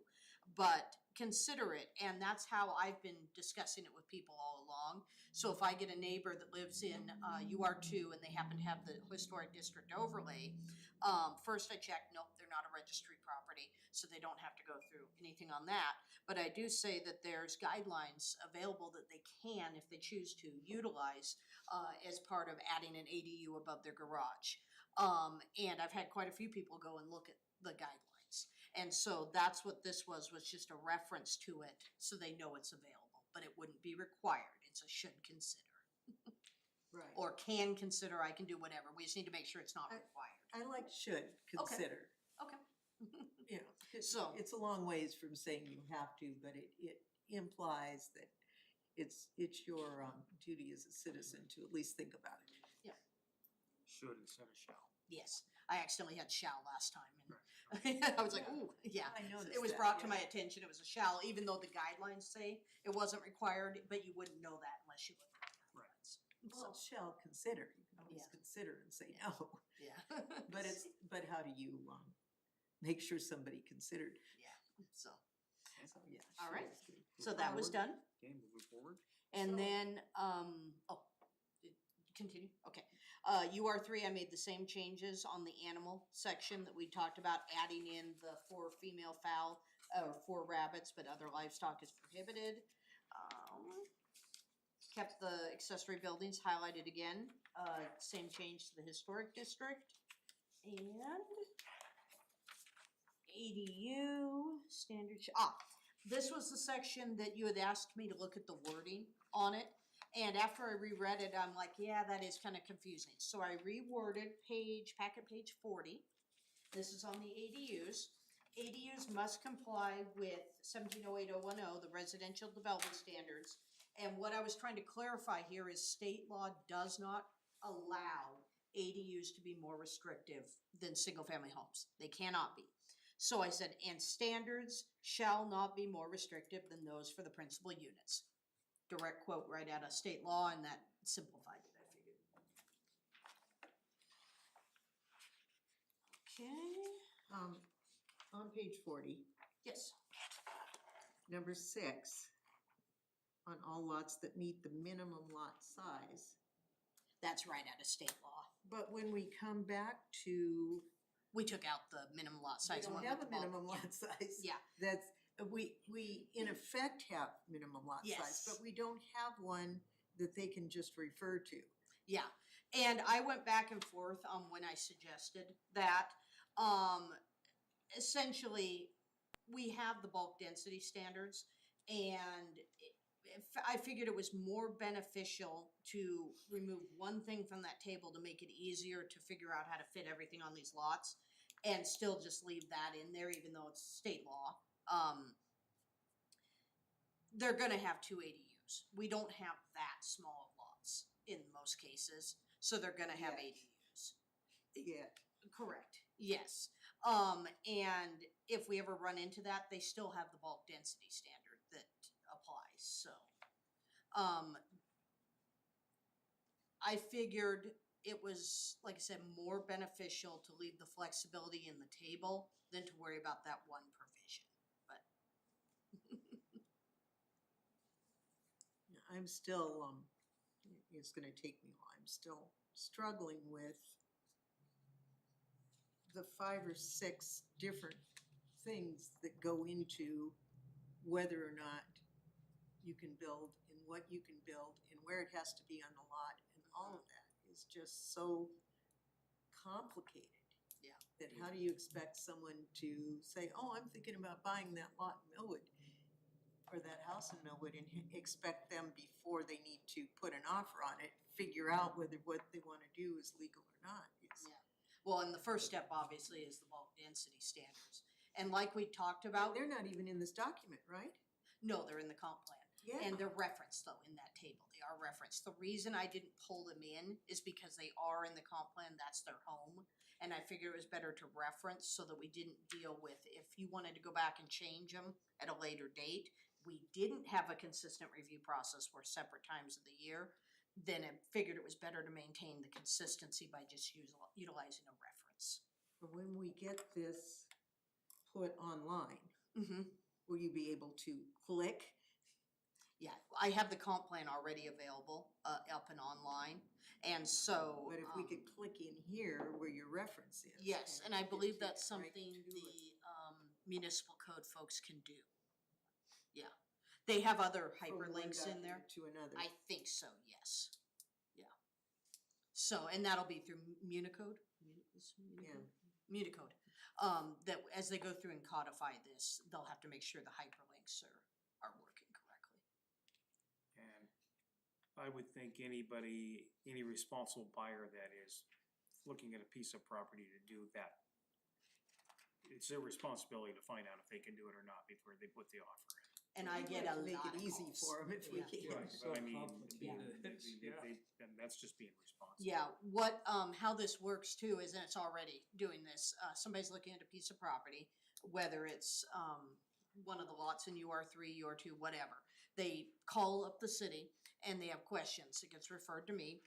but consider it. And that's how I've been discussing it with people all along. So if I get a neighbor that lives in UR2 and they happen to have the historic district overlay, first I check, nope, they're not a registry property, so they don't have to go through anything on that. But I do say that there's guidelines available that they can, if they choose to, utilize as part of adding an ADU above their garage. And I've had quite a few people go and look at the guidelines. And so that's what this was just a reference to it, so they know it's available, but it wouldn't be required. It's a should consider. Right. Or can consider, I can do whatever. We just need to make sure it's not I- required. I like should consider. Okay. You know, So- it's a long ways from saying you have to, but it implies that it's your duty as a citizen to at least think about it. Should instead of shall. Yes, I accidentally had shall last time and I was like, ooh, yeah. I noticed It was that, brought to yeah. my attention, it was a shall, even though the guidelines say it wasn't required, but you wouldn't know that unless you looked at the guidelines. Well, shall consider, you can always Yeah. consider and say no, Yeah. but how do you make sure somebody considered? Yeah, so, So, yeah. All should right. is good. so that was done. Okay, moving forward. And So- then, continue, okay. UR3, I made the same changes on the animal section that we talked about, adding in the 4 female fowl, or 4 rabbits, but other livestock is prohibited. Kept the accessory buildings highlighted again, same change to the historic district. And ADU, standard, this was the section that you had asked me to look at the wording on it. And after I reread it, I'm like, yeah, that is kind of confusing. So I reworded packet page 40. This is on the ADUs. ADUs must comply with 1708010, the residential development standards. And what I was trying to clarify here is state law does not allow ADUs to be more restrictive than single-family homes. They cannot be. So I said, and standards shall not be more restrictive than those for the principal units. Direct quote right out of state law, and that simplified it, I figured. Okay, On page 40, yes, number 6, on all lots that meet the minimum lot size. that's right out of state law. But when we come back to, We took out the minimum lot we size. don't one have with a the bulk. minimum Yeah. lot size. Yeah. That's, we in effect have minimum lot size, Yes. but we don't have one that they can just refer to. Yeah, and I went back and forth on when I suggested that. Essentially, we have the bulk density standards, and I figured it was more beneficial to remove one thing from that table to make it easier to figure out how to fit everything on these lots, and still just leave that in there, even though it's state law. They're gonna have 2 ADUs. We don't have that small of lots in most cases, so they're gonna have Yes. ADUs. Yeah. Correct, yes. And if we ever run into that, they still have the bulk density standard that applies, so. I figured it was, like I said, more beneficial to leave the flexibility in the table than to worry about that one provision, but. I'm still, it's gonna take me a while, I'm still struggling with the 5 or 6 different things that go into whether or not you can build and what you can build and where it has to be on the lot, and all of that is just so complicated. Yeah. That how do you expect someone to say, oh, I'm thinking about buying that lot in Millwood, or that house in Millwood, and expect them before they need to put an offer on it, figure out whether what they wanna do is legal or not. It's- Yeah. Well, and the first step obviously is the bulk density standards. And like we talked about, They're not even in this document, right? no, they're in the comp plan. Yeah. And they're referenced though in that table, they are referenced. The reason I didn't pull them in is because they are in the comp plan, that's their home. And I figured it was better to reference so that we didn't deal with, if you wanted to go back and change them at a later date, we didn't have a consistent review process for separate times of the year, then I figured it was better to maintain the consistency by just utilizing a reference. But when we get this put online, Mm-hmm. will you be able to click? Yeah, I have the comp plan already available, up and online. And so. But if we could click in here where your reference is. Yes, and I it believe takes that's right something to the it. municipal code folks can do. Yeah, they have other From one hyperlinks in there. document to another. I think so, yes. Yeah. So, and that'll be through Municode? Municode. That as they go through and codify this, they'll have to make sure the hyperlinks are working correctly. And I would think any responsible buyer that is looking at a piece of property to do that, it's their responsibility to find out if they can do it or not before they put the offer in. And I get a lot of Make it easy calls. for them if we Yeah. can. Right, So but I mean, complicated. and that's just being responsible. Yeah, what, how this works too is, and it's already doing this, somebody's looking at a piece of property, whether it's, one of the lots in UR3, UR2, whatever. They call up the city and they have questions. It gets referred to me.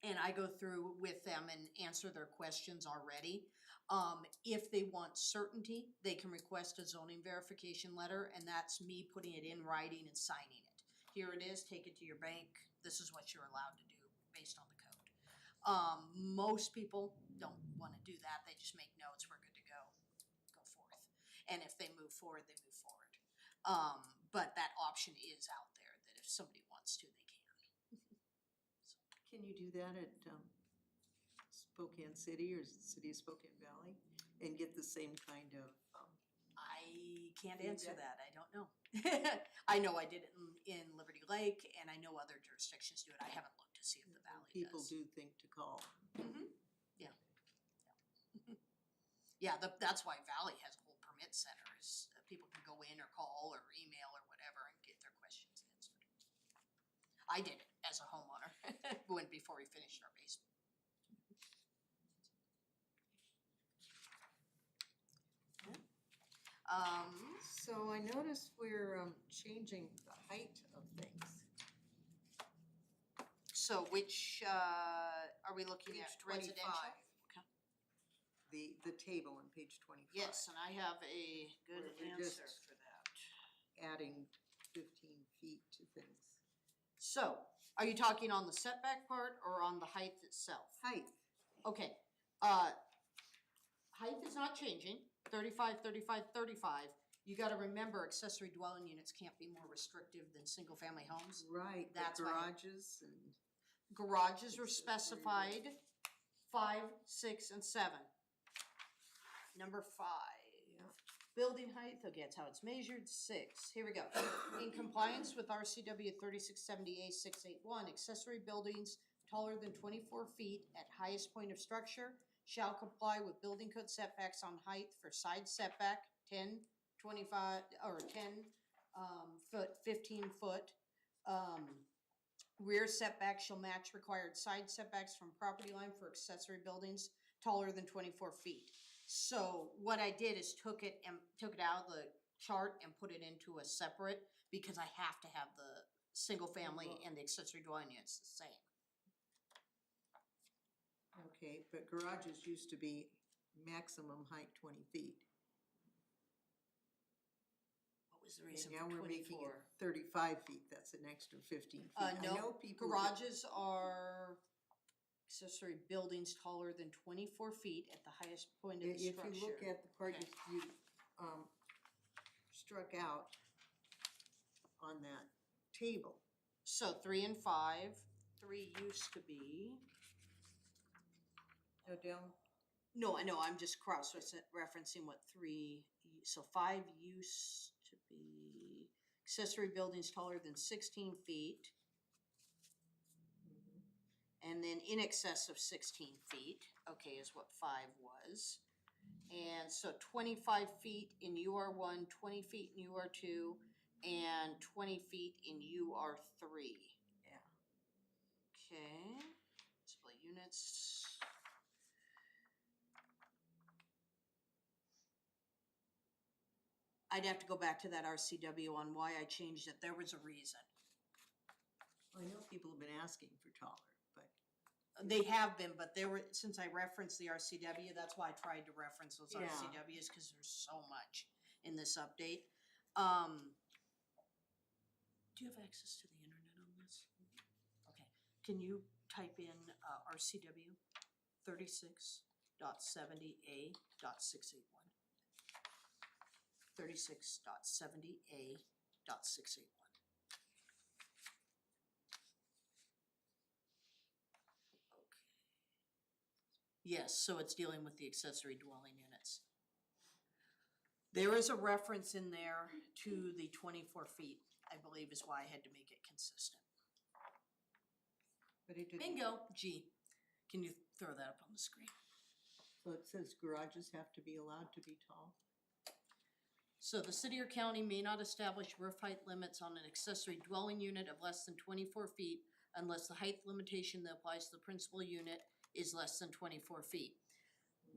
And I go through with them and answer their questions already. If they want certainty, they can request a zoning verification letter, and that's me putting it in writing and signing it. Here it is, take it to your bank, this is what you're allowed to do based on the code. Most people don't wanna do that, they just make notes, we're good to go forth. And if they move forward, they move forward. But that option is out there, that if somebody wants to, they can. Can you do that at Spokane City or City of Spokane Valley and get the same kind of, I can't answer Feedback? that, I don't know. I know I did it in Liberty Lake, and I know other jurisdictions do it, I haven't looked to see if the valley does. people do think to call? Mhm. Yeah. Yeah, that's why Valley has a whole permit center, is people can go in or call or email or whatever and get their questions answered. I did it as a homeowner, before we finished our basement. So I noticed we're changing the height of things. So which, are we looking at Page 25. residential? Okay. The table on page 25. Yes, and I have a good Where we're answer just- for that. Adding 15 feet to things. So, are you talking on the setback part or on the height itself? Height, Okay, height is not changing, 35, 35, 35. You gotta remember accessory dwelling units can't be more restrictive than single-family homes. right, but That's why- garages and, Garages were Accessory specified, 5, 6, and 7. Number 5. yeah, Building height, okay, that's how it's measured, 6, here we go. In compliance with RCW 3670A681, accessory buildings taller than 24 feet at highest point of structure shall comply with building code setbacks on height for side setback, 10, 25, or 10 foot, 15 foot. Rear setback shall match required side setbacks from property line for accessory buildings taller than 24 feet. So what I did is took it out of the chart and put it into a separate, because I have to have the single family and the accessory dwelling units the same. okay, but garages used to be maximum height 20 feet. What was the And reason now for we're making 24? it 35 feet, that's an extra 15 feet. I know No, people that- garages are accessory buildings taller than 24 feet at the highest point of the If structure. you look at the part Okay. you struck out on that table, So 3 and 5, 3 used to be, go down, no, I know, I'm just referencing what 3, so 5 used to be accessory buildings taller than 16 feet. And then in excess of 16 feet, okay, is what 5 was. And so 25 feet in UR1, 20 feet in UR2, and 20 feet in UR3. yeah. Okay, display units. I'd have to go back to that RCW on why I changed it. There was a reason. I know people have been asking for taller, but They have been, but there were, since I referenced the RCW, that's why I tried to reference those Yeah. RCWs, cause there's so much in this update. Do you have access to the internet on this? Okay, can you type in, RCW 36.70A.681. 36.70A.681. Yes, so it's dealing with the accessory dwelling units. There is a reference in there to the 24 feet, I believe is why I had to make it consistent. But it didn't. Bingo, G. Can you throw that up on the screen? So it says garages have to be allowed to be tall. So the city or county may not establish roof height limits on an accessory dwelling unit of less than 24 feet unless the height limitation that applies to the principal unit is less than 24 feet.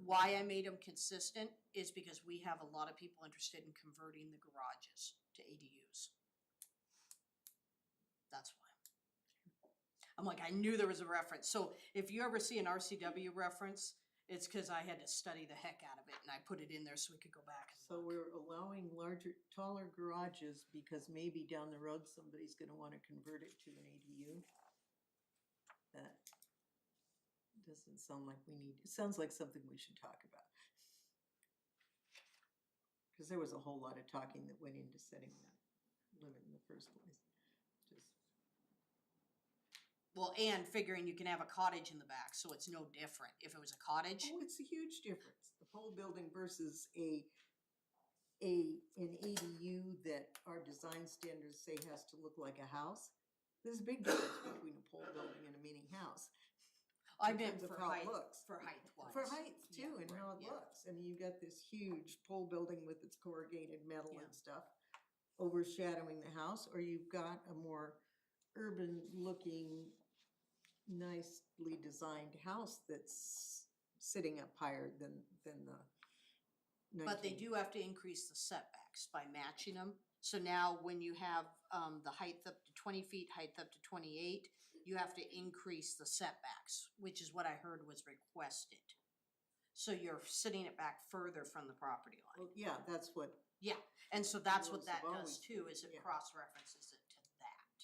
Why I made them consistent is because we have a lot of people interested in converting the garages to ADUs. That's why. I'm like, I knew there was a reference. So if you ever see an RCW reference, it's because I had to study the heck out of it and I put it in there so we could go back and So look. we're allowing larger, taller garages because maybe down the road somebody's gonna wanna convert it to an ADU. That doesn't sound like we need, it sounds like something we should talk about. Cause there was a whole lot of talking that went into setting that limit in the first place. Just, Well, and figuring you can have a cottage in the back, so it's no different. If it was a cottage, oh, it's a huge difference, the pole building versus an ADU that our design standards say has to look like a house. There's a big difference between a pole building and a mini house. I in meant terms of for how it height, looks. for height wise. For height too, Yeah, and how it yeah. looks. I mean, you've got this huge pole building with its corrugated metal Yeah. and stuff overshadowing the house, or you've got a more urban looking, nicely designed house that's sitting up higher than the. But they 19 do have to increase the setbacks by matching them. So now when you have, the height up to 20 feet, height up to 28, you have to increase the setbacks, which is what I heard was requested. So you're sitting it back further from the property line. Well, yeah, that's what, Yeah, and so that's what Rules that have does always too, been, is it yeah. cross-references it to that.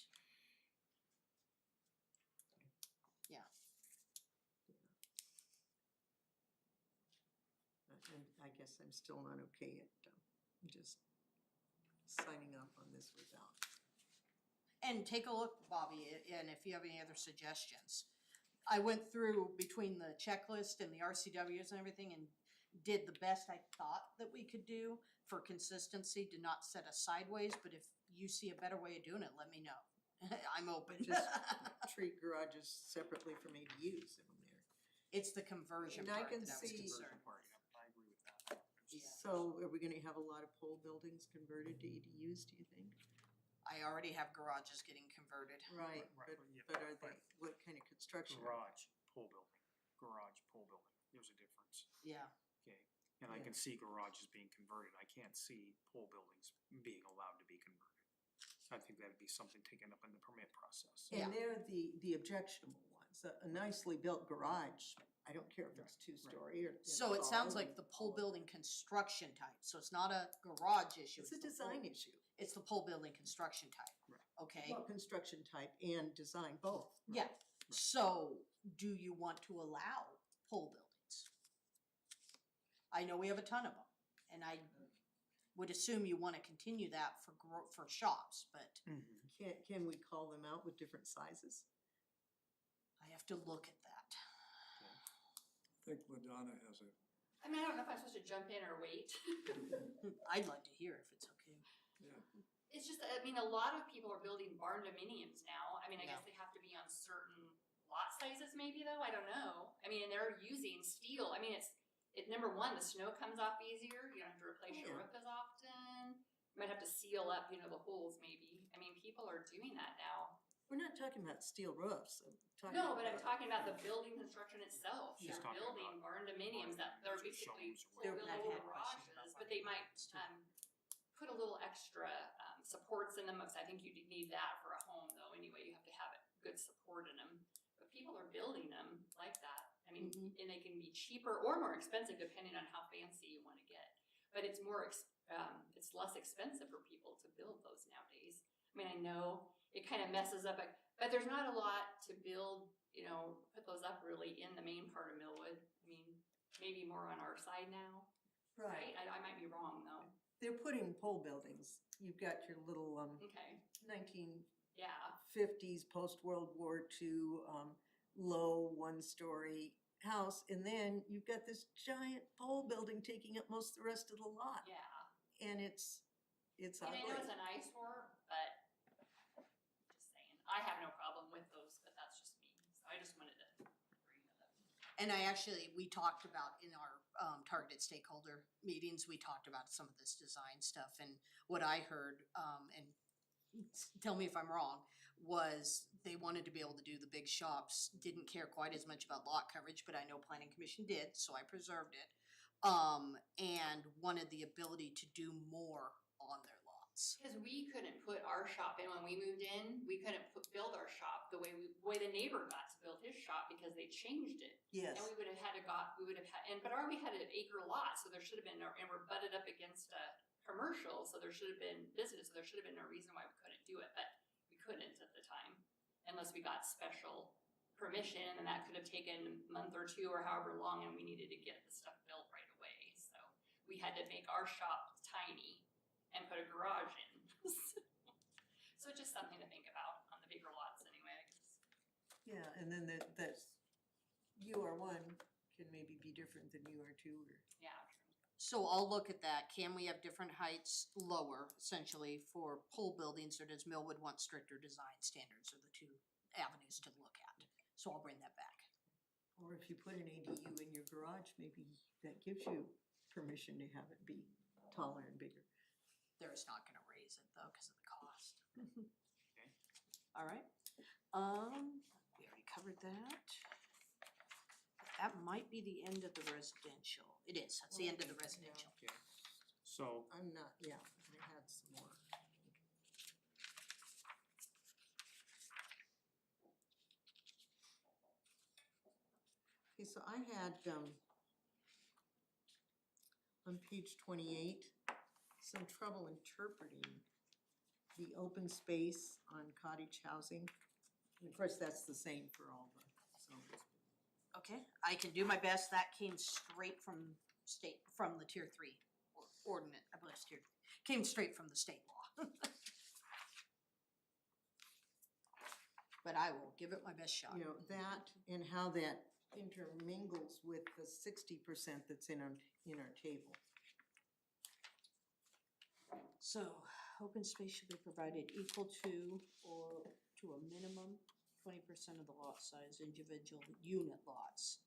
Yeah, and I guess I'm still not okay at just signing up on this without. and take a look, Bobby, and if you have any other suggestions. I went through between the checklist and the RCWs and everything and did the best I thought that we could do for consistency to not set us sideways, but if you see a better way of doing it, let me know. I'm open. Just treat garages separately from ADUs in there. It's the conversion And I part can that I was see- concerned. Part, yep, I agree with that. Yeah. So are we gonna have a lot of pole buildings converted to ADUs, do you think? I already have garages getting converted. Right, right, but, yeah, but are they, right. what kind of construction? Garage, pole building, garage, pole building, there's a difference, Yeah, okay? And I Yeah. can see garages being converted, I can't see pole buildings being allowed to be converted. I think that'd be something taken up in the permit process. And they're the objectionable ones. A nicely built garage, I don't care if it's two-story or. so it sounds tall like or- the pole building construction type, so it's not a garage issue. It's a the design pole- issue. It's the pole building construction type. Right. Okay, Well, construction type and design, both. yeah, so do you want to allow pole buildings? I know we have a ton of them, and I would assume you wanna continue that for shops, but Can we call them out with different sizes? I have to look at that. I think Ladonna has a, I mean, I don't know if I'm supposed to jump in or wait. I'd like to hear if it's okay. yeah, It's just, I mean, a lot of people are building barn dominiums now. I mean, I Yeah. guess they have to be on certain lot sizes maybe though, I don't know. I mean, and they're using steel. I mean, number one, the snow comes off easier. You don't have to replace your Yeah. roof as often. You might have to seal up, the holes maybe. I mean, people are doing that now. We're not talking about steel roofs. I'm talking No, but I'm about- talking about the building construction itself. She's They're talking building about barn dominiums that they're barn basically dominiums or full whatever. I've build had questions about garages, barn but they might, dominiums, too. put a little extra, supports in them, because I think you need that for a home though, anyway, you have to have it, good support in them. But people are building them like that, I mean, Mhm. and they can be cheaper or more expensive depending on how fancy you wanna get. But it's it's less expensive for people to build those nowadays. I mean, I know it kinda messes up, but there's not a lot to build you know, put those up really in the main part of Millwood. I mean, maybe more on our side now, right? I might be wrong though. They're putting pole buildings. You've got your little, Okay, 1950s, yeah, post-World War II, low one-story house, and then you've got this giant pole building taking up most of the rest of the lot, yeah. and it's And I know ugly. it's an eyesore, but just saying, I have no problem with those, but that's just me. So I just wanted to bring that up. And we talked about in our targeted stakeholder meetings, we talked about some of this design stuff, and what I heard, and tell me if I'm wrong, was they wanted to be able to do the big shops, didn't care quite as much about lot coverage, but I know planning commission did, so I preserved it. And wanted the ability to do more on their lots. Because we couldn't put our shop in when we moved in, we couldn't build our shop the way the neighbor got to build his shop because they changed it. Yes, And we would have had, but we had an acre lot, so there should have been, and we're butted up against a commercial, so there should have been business, so there should have been no reason why we couldn't do it, but we couldn't at the time. Unless we got special permission, and that could have taken a month or two or however long, and we needed to get the stuff built right away, so we had to make our shop tiny and put a garage in. So just something to think about on the bigger lots anyway, I guess. yeah, and then that's, UR1 can maybe be different than UR2 or. Yeah, true. So I'll look at that. Can we have different heights lower essentially for pole buildings, or does Millwood want stricter design standards, are the two avenues to look at? So I'll bring that back. Or if you put an ADU in your garage, maybe that gives you permission to have it be taller and bigger. They're just not gonna raise it though, cause of the cost. Okay. All right, we already covered that. That might be the end of the residential. It is, that's the end of the residential. Okay, so, I'm not, yeah, I had some more. Okay, so I had, on page 28, some trouble interpreting the open space on cottage housing. And of course, that's the same for all the zones. Okay, I can do my best. That came straight from the tier 3 ordinance, I believe it's tier, came straight from the state law. But I will give it my best shot. You know, that and how that intermingles with the 60% that's in our table. So, open space should be provided equal to or to a minimum 20% of the lot size, individual unit lots.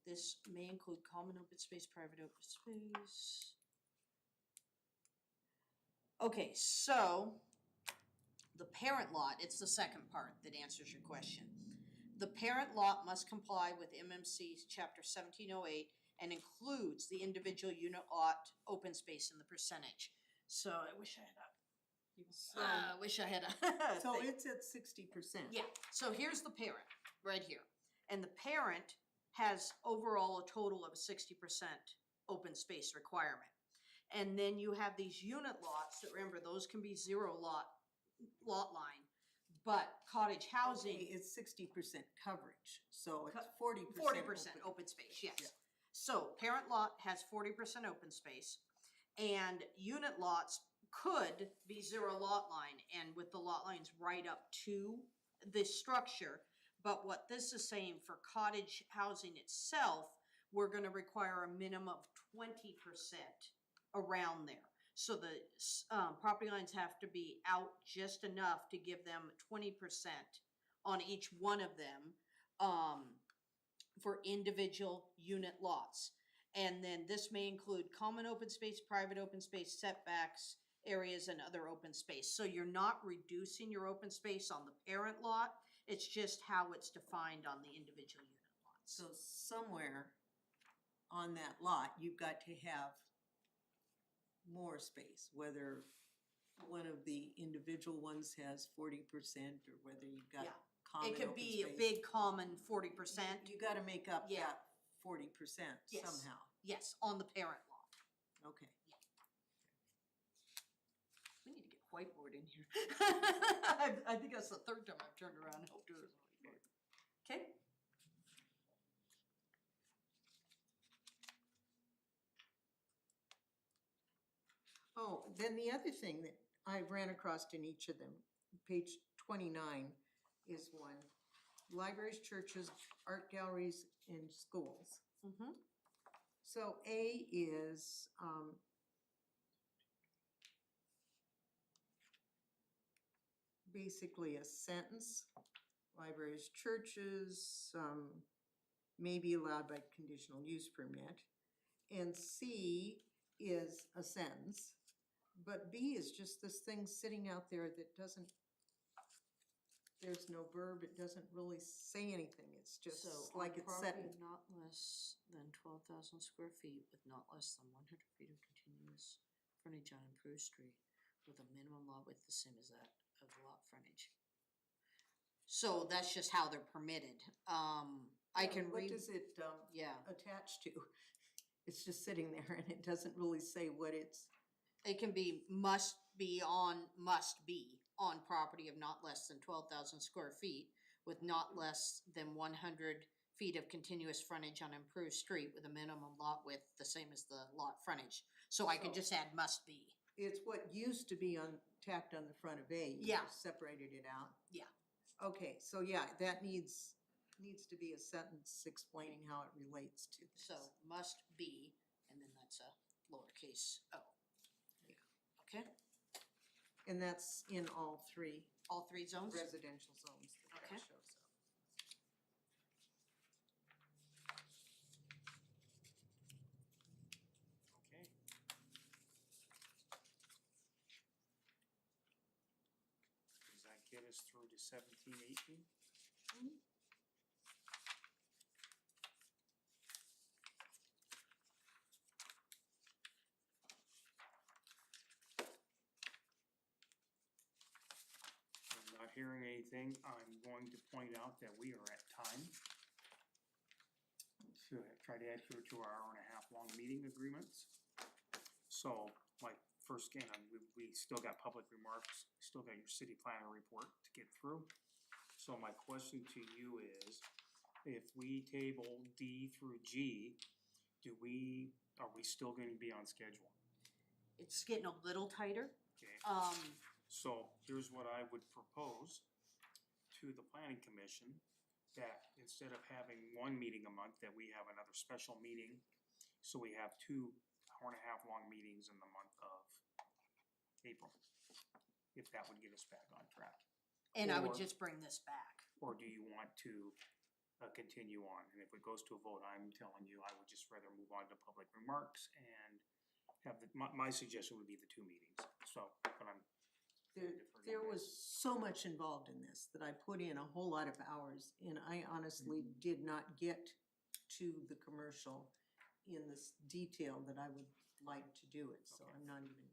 This may include common open space, private open space. Okay, so the parent lot, it's the second part that answers your question. The parent lot must comply with MMC chapter 1708 and includes the individual unit lot open space in the percentage. So I wish I had a. So thing. it's at 60%. Yeah, so here's the parent, right here. And the parent has overall a total of a 60% open space requirement. And then you have these unit lots that, remember, those can be zero lot line. But cottage housing, Okay, it's 60% coverage, so it's Co- 40%. 40% open space, yes. Yeah. So parent lot has 40% open space, and unit lots could be zero lot line, and with the lot lines right up to this structure. But what this is saying for cottage housing itself, we're gonna require a minimum of 20% around there. So the property lines have to be out just enough to give them 20% on each one of them for individual unit lots. And then this may include common open space, private open space, setbacks, areas, and other open space. So you're not reducing your open space on the parent lot, it's just how it's defined on the individual unit lots. So somewhere on that lot, you've got to have more space, whether one of the individual ones has 40% or whether you've got Yeah. common It could open be a space. big common 40%, You gotta make up Yeah. that 40% Yes. somehow. yes, on the parent lot. Okay. We need to get a whiteboard in here. I think that's the third time I've turned around and helped her. Okay, Oh, then the other thing that I ran across in each of them, page 29 is one. Libraries, churches, art galleries, and schools. mm-hmm, So A is, basically a sentence. Libraries, churches, may be allowed by conditional use permit. And C is a sentence. But B is just this thing sitting out there that doesn't, there's no verb, it doesn't really say anything, it's just like it's set. not less than 12,000 square feet with not less than 100 feet of continuous frontage on improved street with a minimum lot width the same as that of the lot frontage. So that's just how they're permitted. I can What read, does it, yeah, attach to? It's just sitting there and it doesn't really say what it's, it can be must be on property of not less than 12,000 square feet with not less than 100 feet of continuous frontage on improved street with a minimum lot width the same as the lot frontage. So I could So- just add must be. it's what used to be tacked on the front of A. You Yeah. just separated it out. Yeah. Okay, so yeah, that needs to be a sentence explaining how it relates to this. So must be, and then that's a lowercase o. Yeah. Okay, And that's in all three all three zones? residential zones that Okay. shows up. Okay. Does that get us through to 17, 18? I'm not hearing anything. I'm going to point out that we are at time to try to adhere to our hour and a half long meeting agreements. So, like, first, again, we still got public remarks, still got your city planner report to get through. So my question to you is, if we table D through G, are we still gonna be on schedule? It's getting a little tighter. Okay, Um, so here's what I would propose to the planning commission, that instead of having one meeting a month, that we have another special meeting. So we have 2 hour and a half long meetings in the month of April, if that would get us back on track. and I would Or- just bring this back. Or do you want to continue on? And if it goes to a vote, I'm telling you, I would just rather move on to public remarks and have my suggestion would be the 2 meetings. So, but I'm. There was so much involved in this that I put in a whole lot of hours, and I honestly did not get to the commercial in this detail that I would like to do it, so Okay. I'm not even.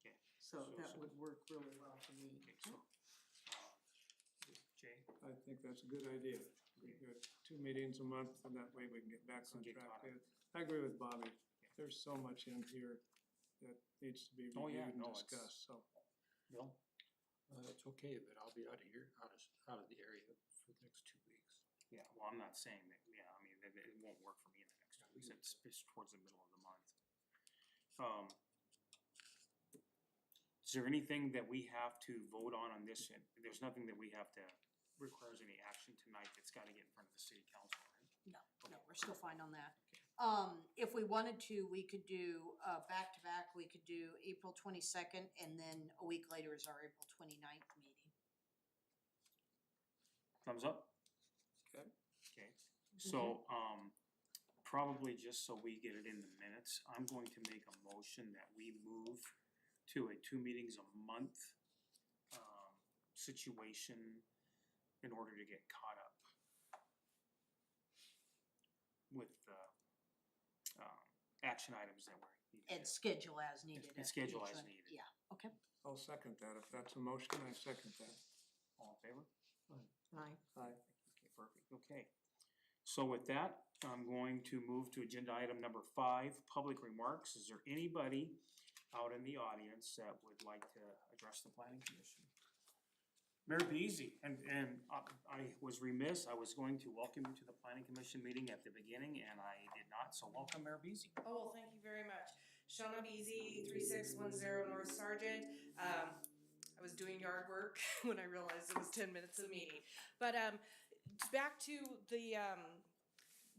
Okay. So that So- would work really well for me. Okay, so, Jay, I think that's a good idea. We got 2 meetings a month, and that way we can get back So on get track. caught up. I agree with Bobby. There's so much in here that needs to be Oh, yeah, reviewed and no, it's- discussed, so. Bill? It's okay, but I'll be out of here, out of the area for the next 2 weeks. Yeah, well, I'm not saying that, yeah, I mean, it won't work for me in the next 2 weeks, it's towards the middle of the month. Is there anything that we have to vote on this? There's nothing that we have to, requires any action tonight that's gotta get in front of the city council, right? No, we're still fine on that. If we wanted to, we could do, back to back, we could do April 22nd, and then a week later is our April 29th meeting. Thumbs up? Okay. Okay, so, probably just so we get it in the minutes, I'm going to make a motion that we move to a 2 meetings a month, situation in order to get caught up with the, action items that were needed. And schedule as needed. And at schedule each as one. needed. Yeah, okay. I'll second that. If that's a motion, I second that. All in favor? Aye. Aye. Okay, perfect, okay. So with that, I'm going to move to agenda item number 5, public remarks. Is there anybody out in the audience that would like to address the planning commission? Mayor Beasy, and I was remiss, I was going to welcome you to the planning commission meeting at the beginning, and I did not, so welcome, Mayor Beasy. Oh, well, thank you very much. Shauna Beasy, 3610 North Sargent. I was doing yard work when I realized it was 10 minutes of meeting. But back to the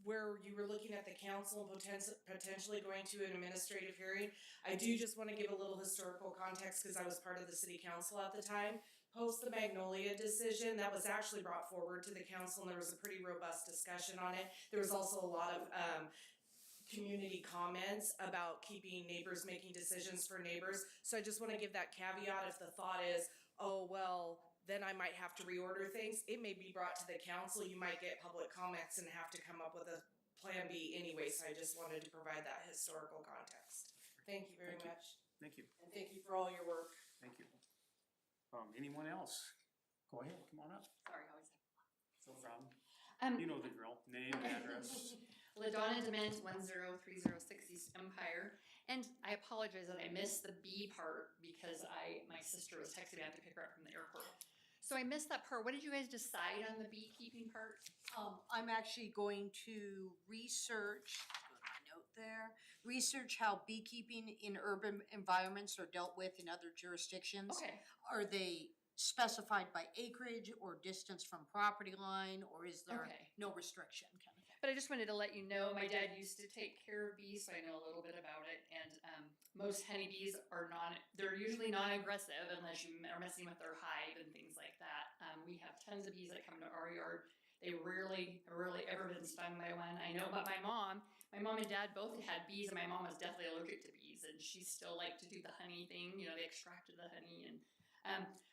where you were looking at the council and potentially going to an administrative hearing. I do just want to give a little historical context because I was part of the city council at the time. Post the Magnolia decision, that was actually brought forward to the council and there was a pretty robust discussion on it. There was also a lot of community comments about keeping neighbors making decisions for neighbors. So I just want to give that caveat if the thought is, oh, well, then I might have to reorder things. It may be brought to the council. You might get public comments and have to come up with a plan B anyway. So I just wanted to provide that historical context. Thank you very much. Thank you, And thank you for all your work. thank you. Anyone else? Go ahead, come on up. Sorry, I always. No problem. Um, You know the drill, name, address. LaDonna Dement, 10306 East Empire. And I apologize that I missed the B part because my sister was texting me. I had to pick her up from the airport. So I missed that part. What did you guys decide on the beekeeping part? I'm actually going to research, go to my note there, research how beekeeping in urban environments are dealt with in other jurisdictions. Okay. Are they specified by acreage or distance from property line, or is there Okay. no restriction kind of thing? But I just wanted to let you know, my dad used to take care of bees, so I know a little bit about it. And most honeybees they're usually non-aggressive unless you are messing with their hive and things like that. We have tons of bees that come to our yard. They rarely ever been stung by one. I know about my mom. My mom and dad both had bees, and my mom was definitely allergic to bees, and she still liked to do the honey thing. You know, they extracted the honey, and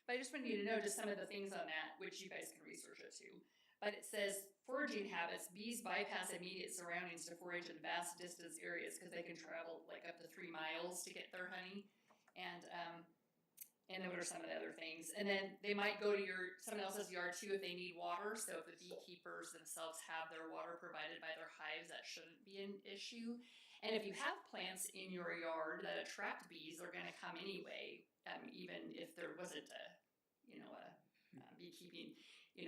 but I just wanted you to know just some of the things on that, which you guys can research it too. But it says foraging habits. Bees bypass immediate surroundings to forage in vast distance areas because they can travel like up to 3 miles to get their honey. And then what are some of the other things? And then they might go to someone else's yard too if they need water. So if the beekeepers themselves have their water provided by their hives, that shouldn't be an issue. And if you have plants in your yard that attract bees, they're going to come anyway, even if there wasn't a beekeeping,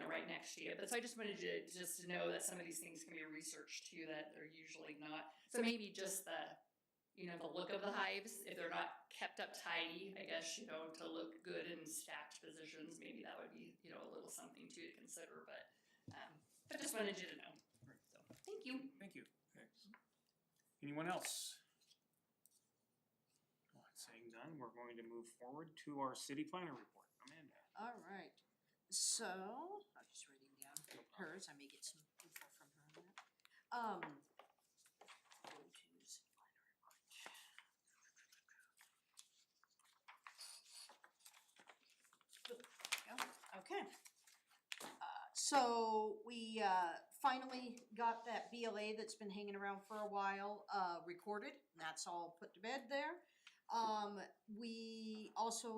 right next to you. But so I just wanted you to know that some of these things can be researched too, that they're usually not. So maybe just the look of the hives, if they're not kept up tidy, I guess, to look good in stacked positions, maybe that would be, a little something too to consider. But just wanted you to know. So thank you. Thank you. Anyone else? Saying done, we're going to move forward to our city planner report. Amanda. All right, so, I'm just writing down hers, I may get some info from her on that. Go to city planner report. Okay. So we finally got that BLA that's been hanging around for a while recorded, and that's all put to bed there.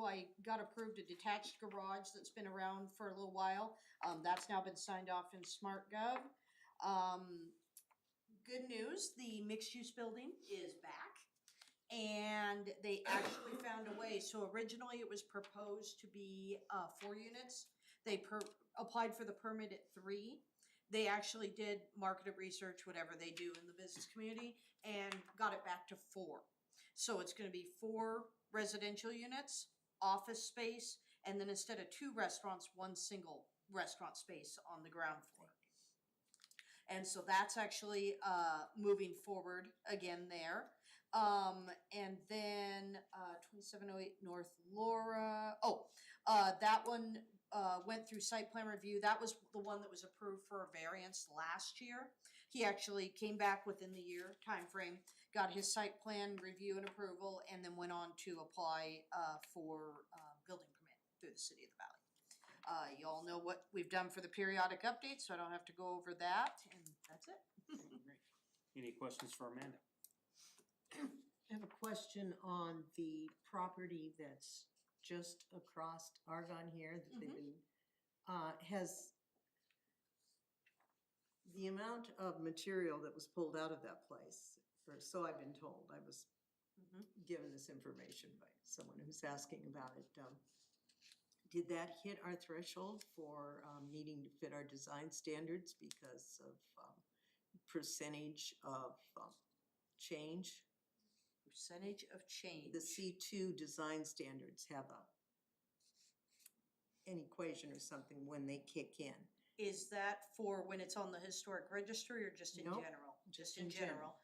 I got approved a detached garage that's been around for a little while. That's now been signed off in SmartGov. Good news, the mixed-use building is back. And they actually found a way. So originally it was proposed to be 4 units. They applied for the permit at 3. They actually did market research, whatever they do in the business community, and got it back to 4. So it's gonna be 4 residential units, office space, and then instead of 2 restaurants, 1 single restaurant space on the ground floor. And so that's actually moving forward again there. And then 2708 North Laura, that one went through site plan review. That was the one that was approved for a variance last year. He actually came back within the year timeframe, got his site plan review and approval, and then went on to apply for building permit through the city of the Valley. You all know what we've done for the periodic updates, so I don't have to go over that, and that's it. Great. Any questions for Amanda? I have a question on the property that's just across Argonne here that they've been, has the amount of material that was pulled out of that place, or so I've been told, I was given this information by someone who's asking about it. did that hit our threshold for, needing to fit our design standards because of, percentage of, change? Percentage of change. The C2 design standards have an equation or something when they kick in. Is that for when it's on the historic registry or just in Nope, general? just In in general.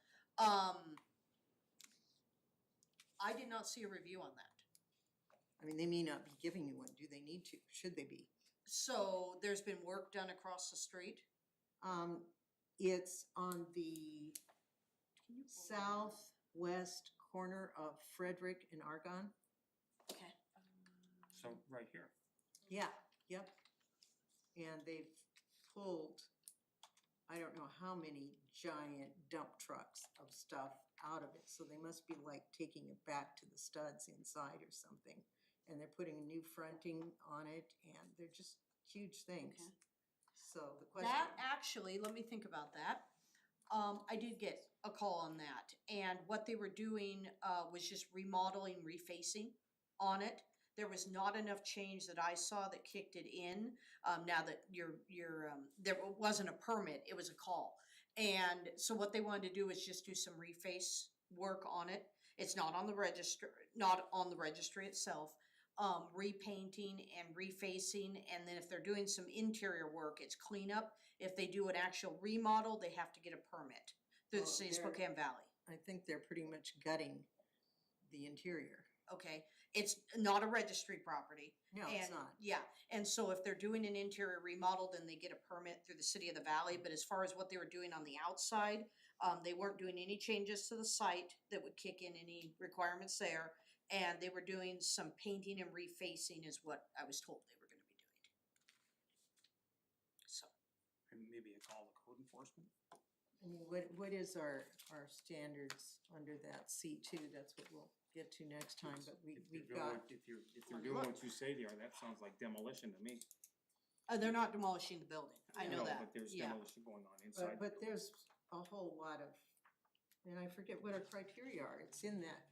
I did not see a review on that. I mean, they may not be giving you one. Do they need to? Should they be? So there's been work done across the street? It's on the southwest corner of Frederick and Argonne. Okay. So, right here. Yeah, yep. And they've pulled, I don't know how many giant dump trucks of stuff out of it. So they must be like taking it back to the studs inside or something. And they're putting a new fronting on it and they're just huge things. Okay. So the question. That actually, let me think about that. I did get a call on that, and what they were doing, was just remodeling, refacing on it. There was not enough change that I saw that kicked it in, now that there wasn't a permit, it was a call. And so what they wanted to do is just do some reface work on it. It's not on the registry itself. Repainting and refacing, and then if they're doing some interior work, it's cleanup. If they do an actual remodel, they have to get a permit through the Well, city of they're- Spokane Valley. I think they're pretty much gutting the interior. Okay, it's not a registry property. No, it's And, not. yeah, and so if they're doing an interior remodel, then they get a permit through the city of the valley, but as far as what they were doing on the outside, they weren't doing any changes to the site that would kick in any requirements there, and they were doing some painting and refacing is what I was told they were gonna be doing. So, And maybe a call to code enforcement. I mean, what is our standards under that C2? That's what we'll get to next time, but If we've they're got. doing- if they're doing what you say they are, that sounds like demolition to me. they're not demolishing the building, I know that, But there's yeah. demolition going on inside. But there's a whole lot of, and I forget what our criteria are. It's in that,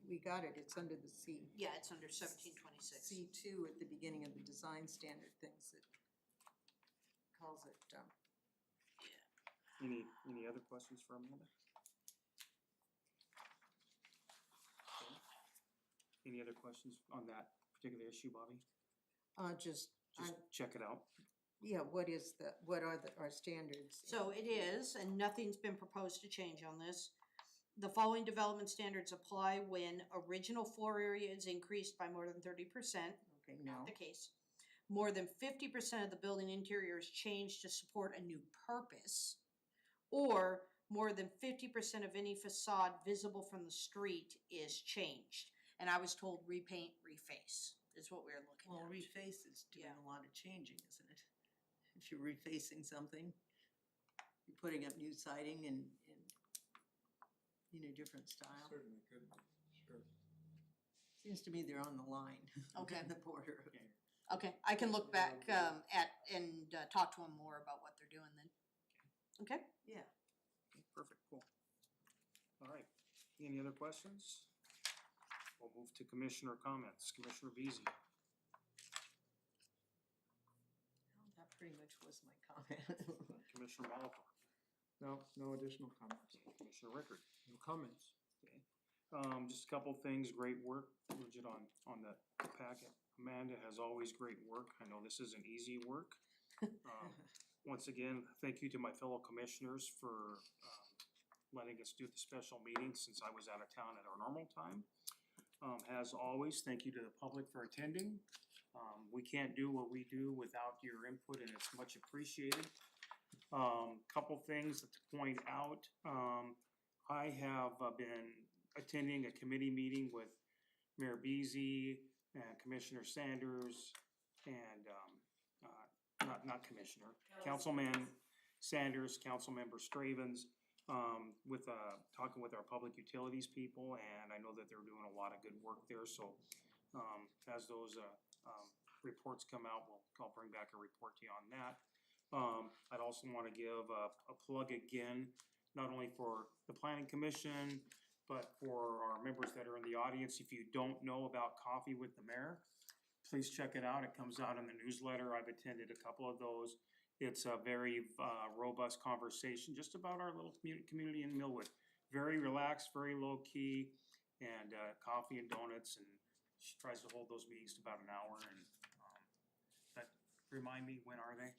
we got it. It's under the Yeah, it's under 1726. C2 at the beginning of the design standard things that calls it, Any other questions for Amanda? Okay. Any other questions on that particular issue, Bobby? just, Just check it out. yeah, what are our standards? So it is, and nothing's been proposed to change on this. The following development standards apply when original floor area is increased by more than 30%, Okay, no. not the case. More than 50% of the building interior is changed to support a new purpose. Or more than 50% of any facade visible from the street is changed. And I was told repaint, reface is what we were looking Well, at. reface is doing Yeah. a lot of changing, isn't it? If you're refacing something, you're putting up new siding and in a different style. Certainly could, sure. Seems to me they're on the line. Okay. On the border. Okay. Okay, I can look back at and talk to them more about what they're doing then. Okay? Yeah. Okay, perfect, cool. All right, any other questions? We'll move to commissioner comments. Commissioner Beasy. Well, that pretty much was my comment. Commissioner Molitor. No additional comments. Commissioner Rickard. No comments. Okay. Just a couple things, great work, Bridget, on the packet. Amanda has always great work. I know this isn't easy work. Once again, thank you to my fellow commissioners for, letting us do the special meeting since I was out of town at our normal time. As always, thank you to the public for attending. We can't do what we do without your input and it's much appreciated. Couple things to point out. I have been attending a committee meeting with Mayor Beasy and Commissioner Sanders and, not Commissioner, Councilman Sanders, Councilmember Stravens, with, talking with our public utilities people, and I know that they're doing a lot of good work there, so, as those, reports come out, I'll bring back a report to you on that. I'd also wanna give a plug again, not only for the planning commission, but for our members that are in the audience. If you don't know about Coffee with the Mayor, please check it out. It comes out in the newsletter. I've attended a couple of those. It's a very robust conversation just about our little community in Millwood. Very relaxed, very low key, and coffee and donuts, and she tries to hold those meetings to about an hour. And but remind me, when are they?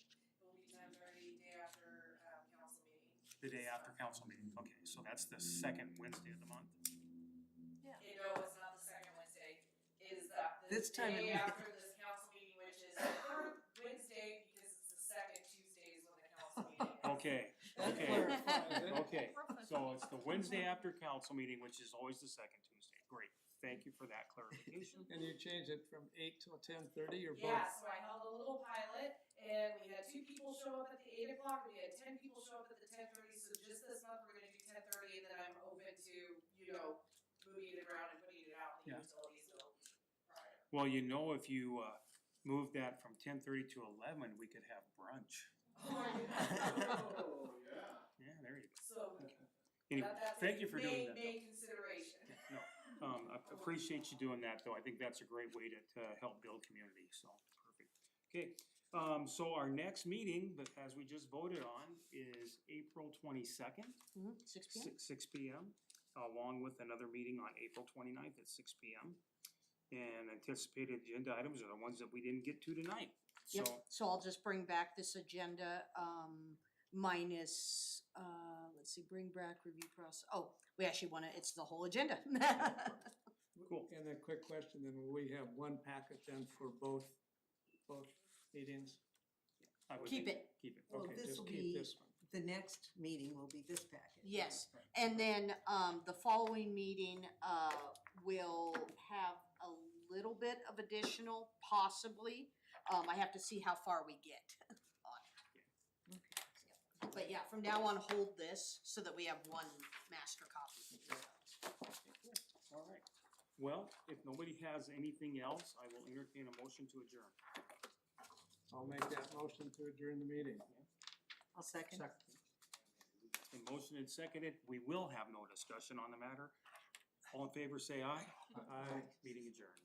It'll be 10:30, day after, council meeting. The day after council meeting. Okay, so that's the second Wednesday of the month. No, it's not the second Wednesday, is the This time day it- after this council meeting, which is the third Wednesday, because it's the second Tuesdays when the council meeting is. Okay, That okay, clarifies it. okay. So it's the Wednesday after council meeting, which is always the second Tuesday. Great. Thank you for that clarification. And you change it from 8 till 10:30 or both? Yeah, so I held a little pilot, and we had 2 people show up at the 8 o'clock, we had 10 people show up at the 10:30, so just this month, we're gonna do 10:30, and then I'm open to, moving it around and putting it out in the Yeah. utilities bill prior. Well, if you move that from 10:30 to 11, we could have brunch. Oh, Yeah, there you go. So, Anyway, that's thank you for doing that. main consideration. No, I appreciate you doing that, though. I think that's a great way to help build community, so, perfect. Okay, so our next meeting, but as we just voted on, is April 22nd, 6 p.m. 6 p.m., along with another meeting on April 29th at 6 p.m. And anticipated agenda items are the ones that we didn't get to tonight, so. Yep, so I'll just bring back this agenda, minus, let's see, bring back review process, oh, we actually wanna, it's the whole agenda. Cool. And a quick question, then will we have one packet then for both meetings? I would Keep think- it. Keep it. Well, Okay, this just will keep be, this one. the next meeting will be this packet. Yes, and then, the following meeting, will have a little bit of additional, possibly. I have to see how far we get on it. But yeah, from now on, hold this so that we have one master copy. All right. Well, if nobody has anything else, I will entertain a motion to adjourn. I'll make that motion to adjourn the meeting. I'll second. A motion and seconded. We will have no discussion on the matter. All in favor, say aye. Aye. Meeting adjourned.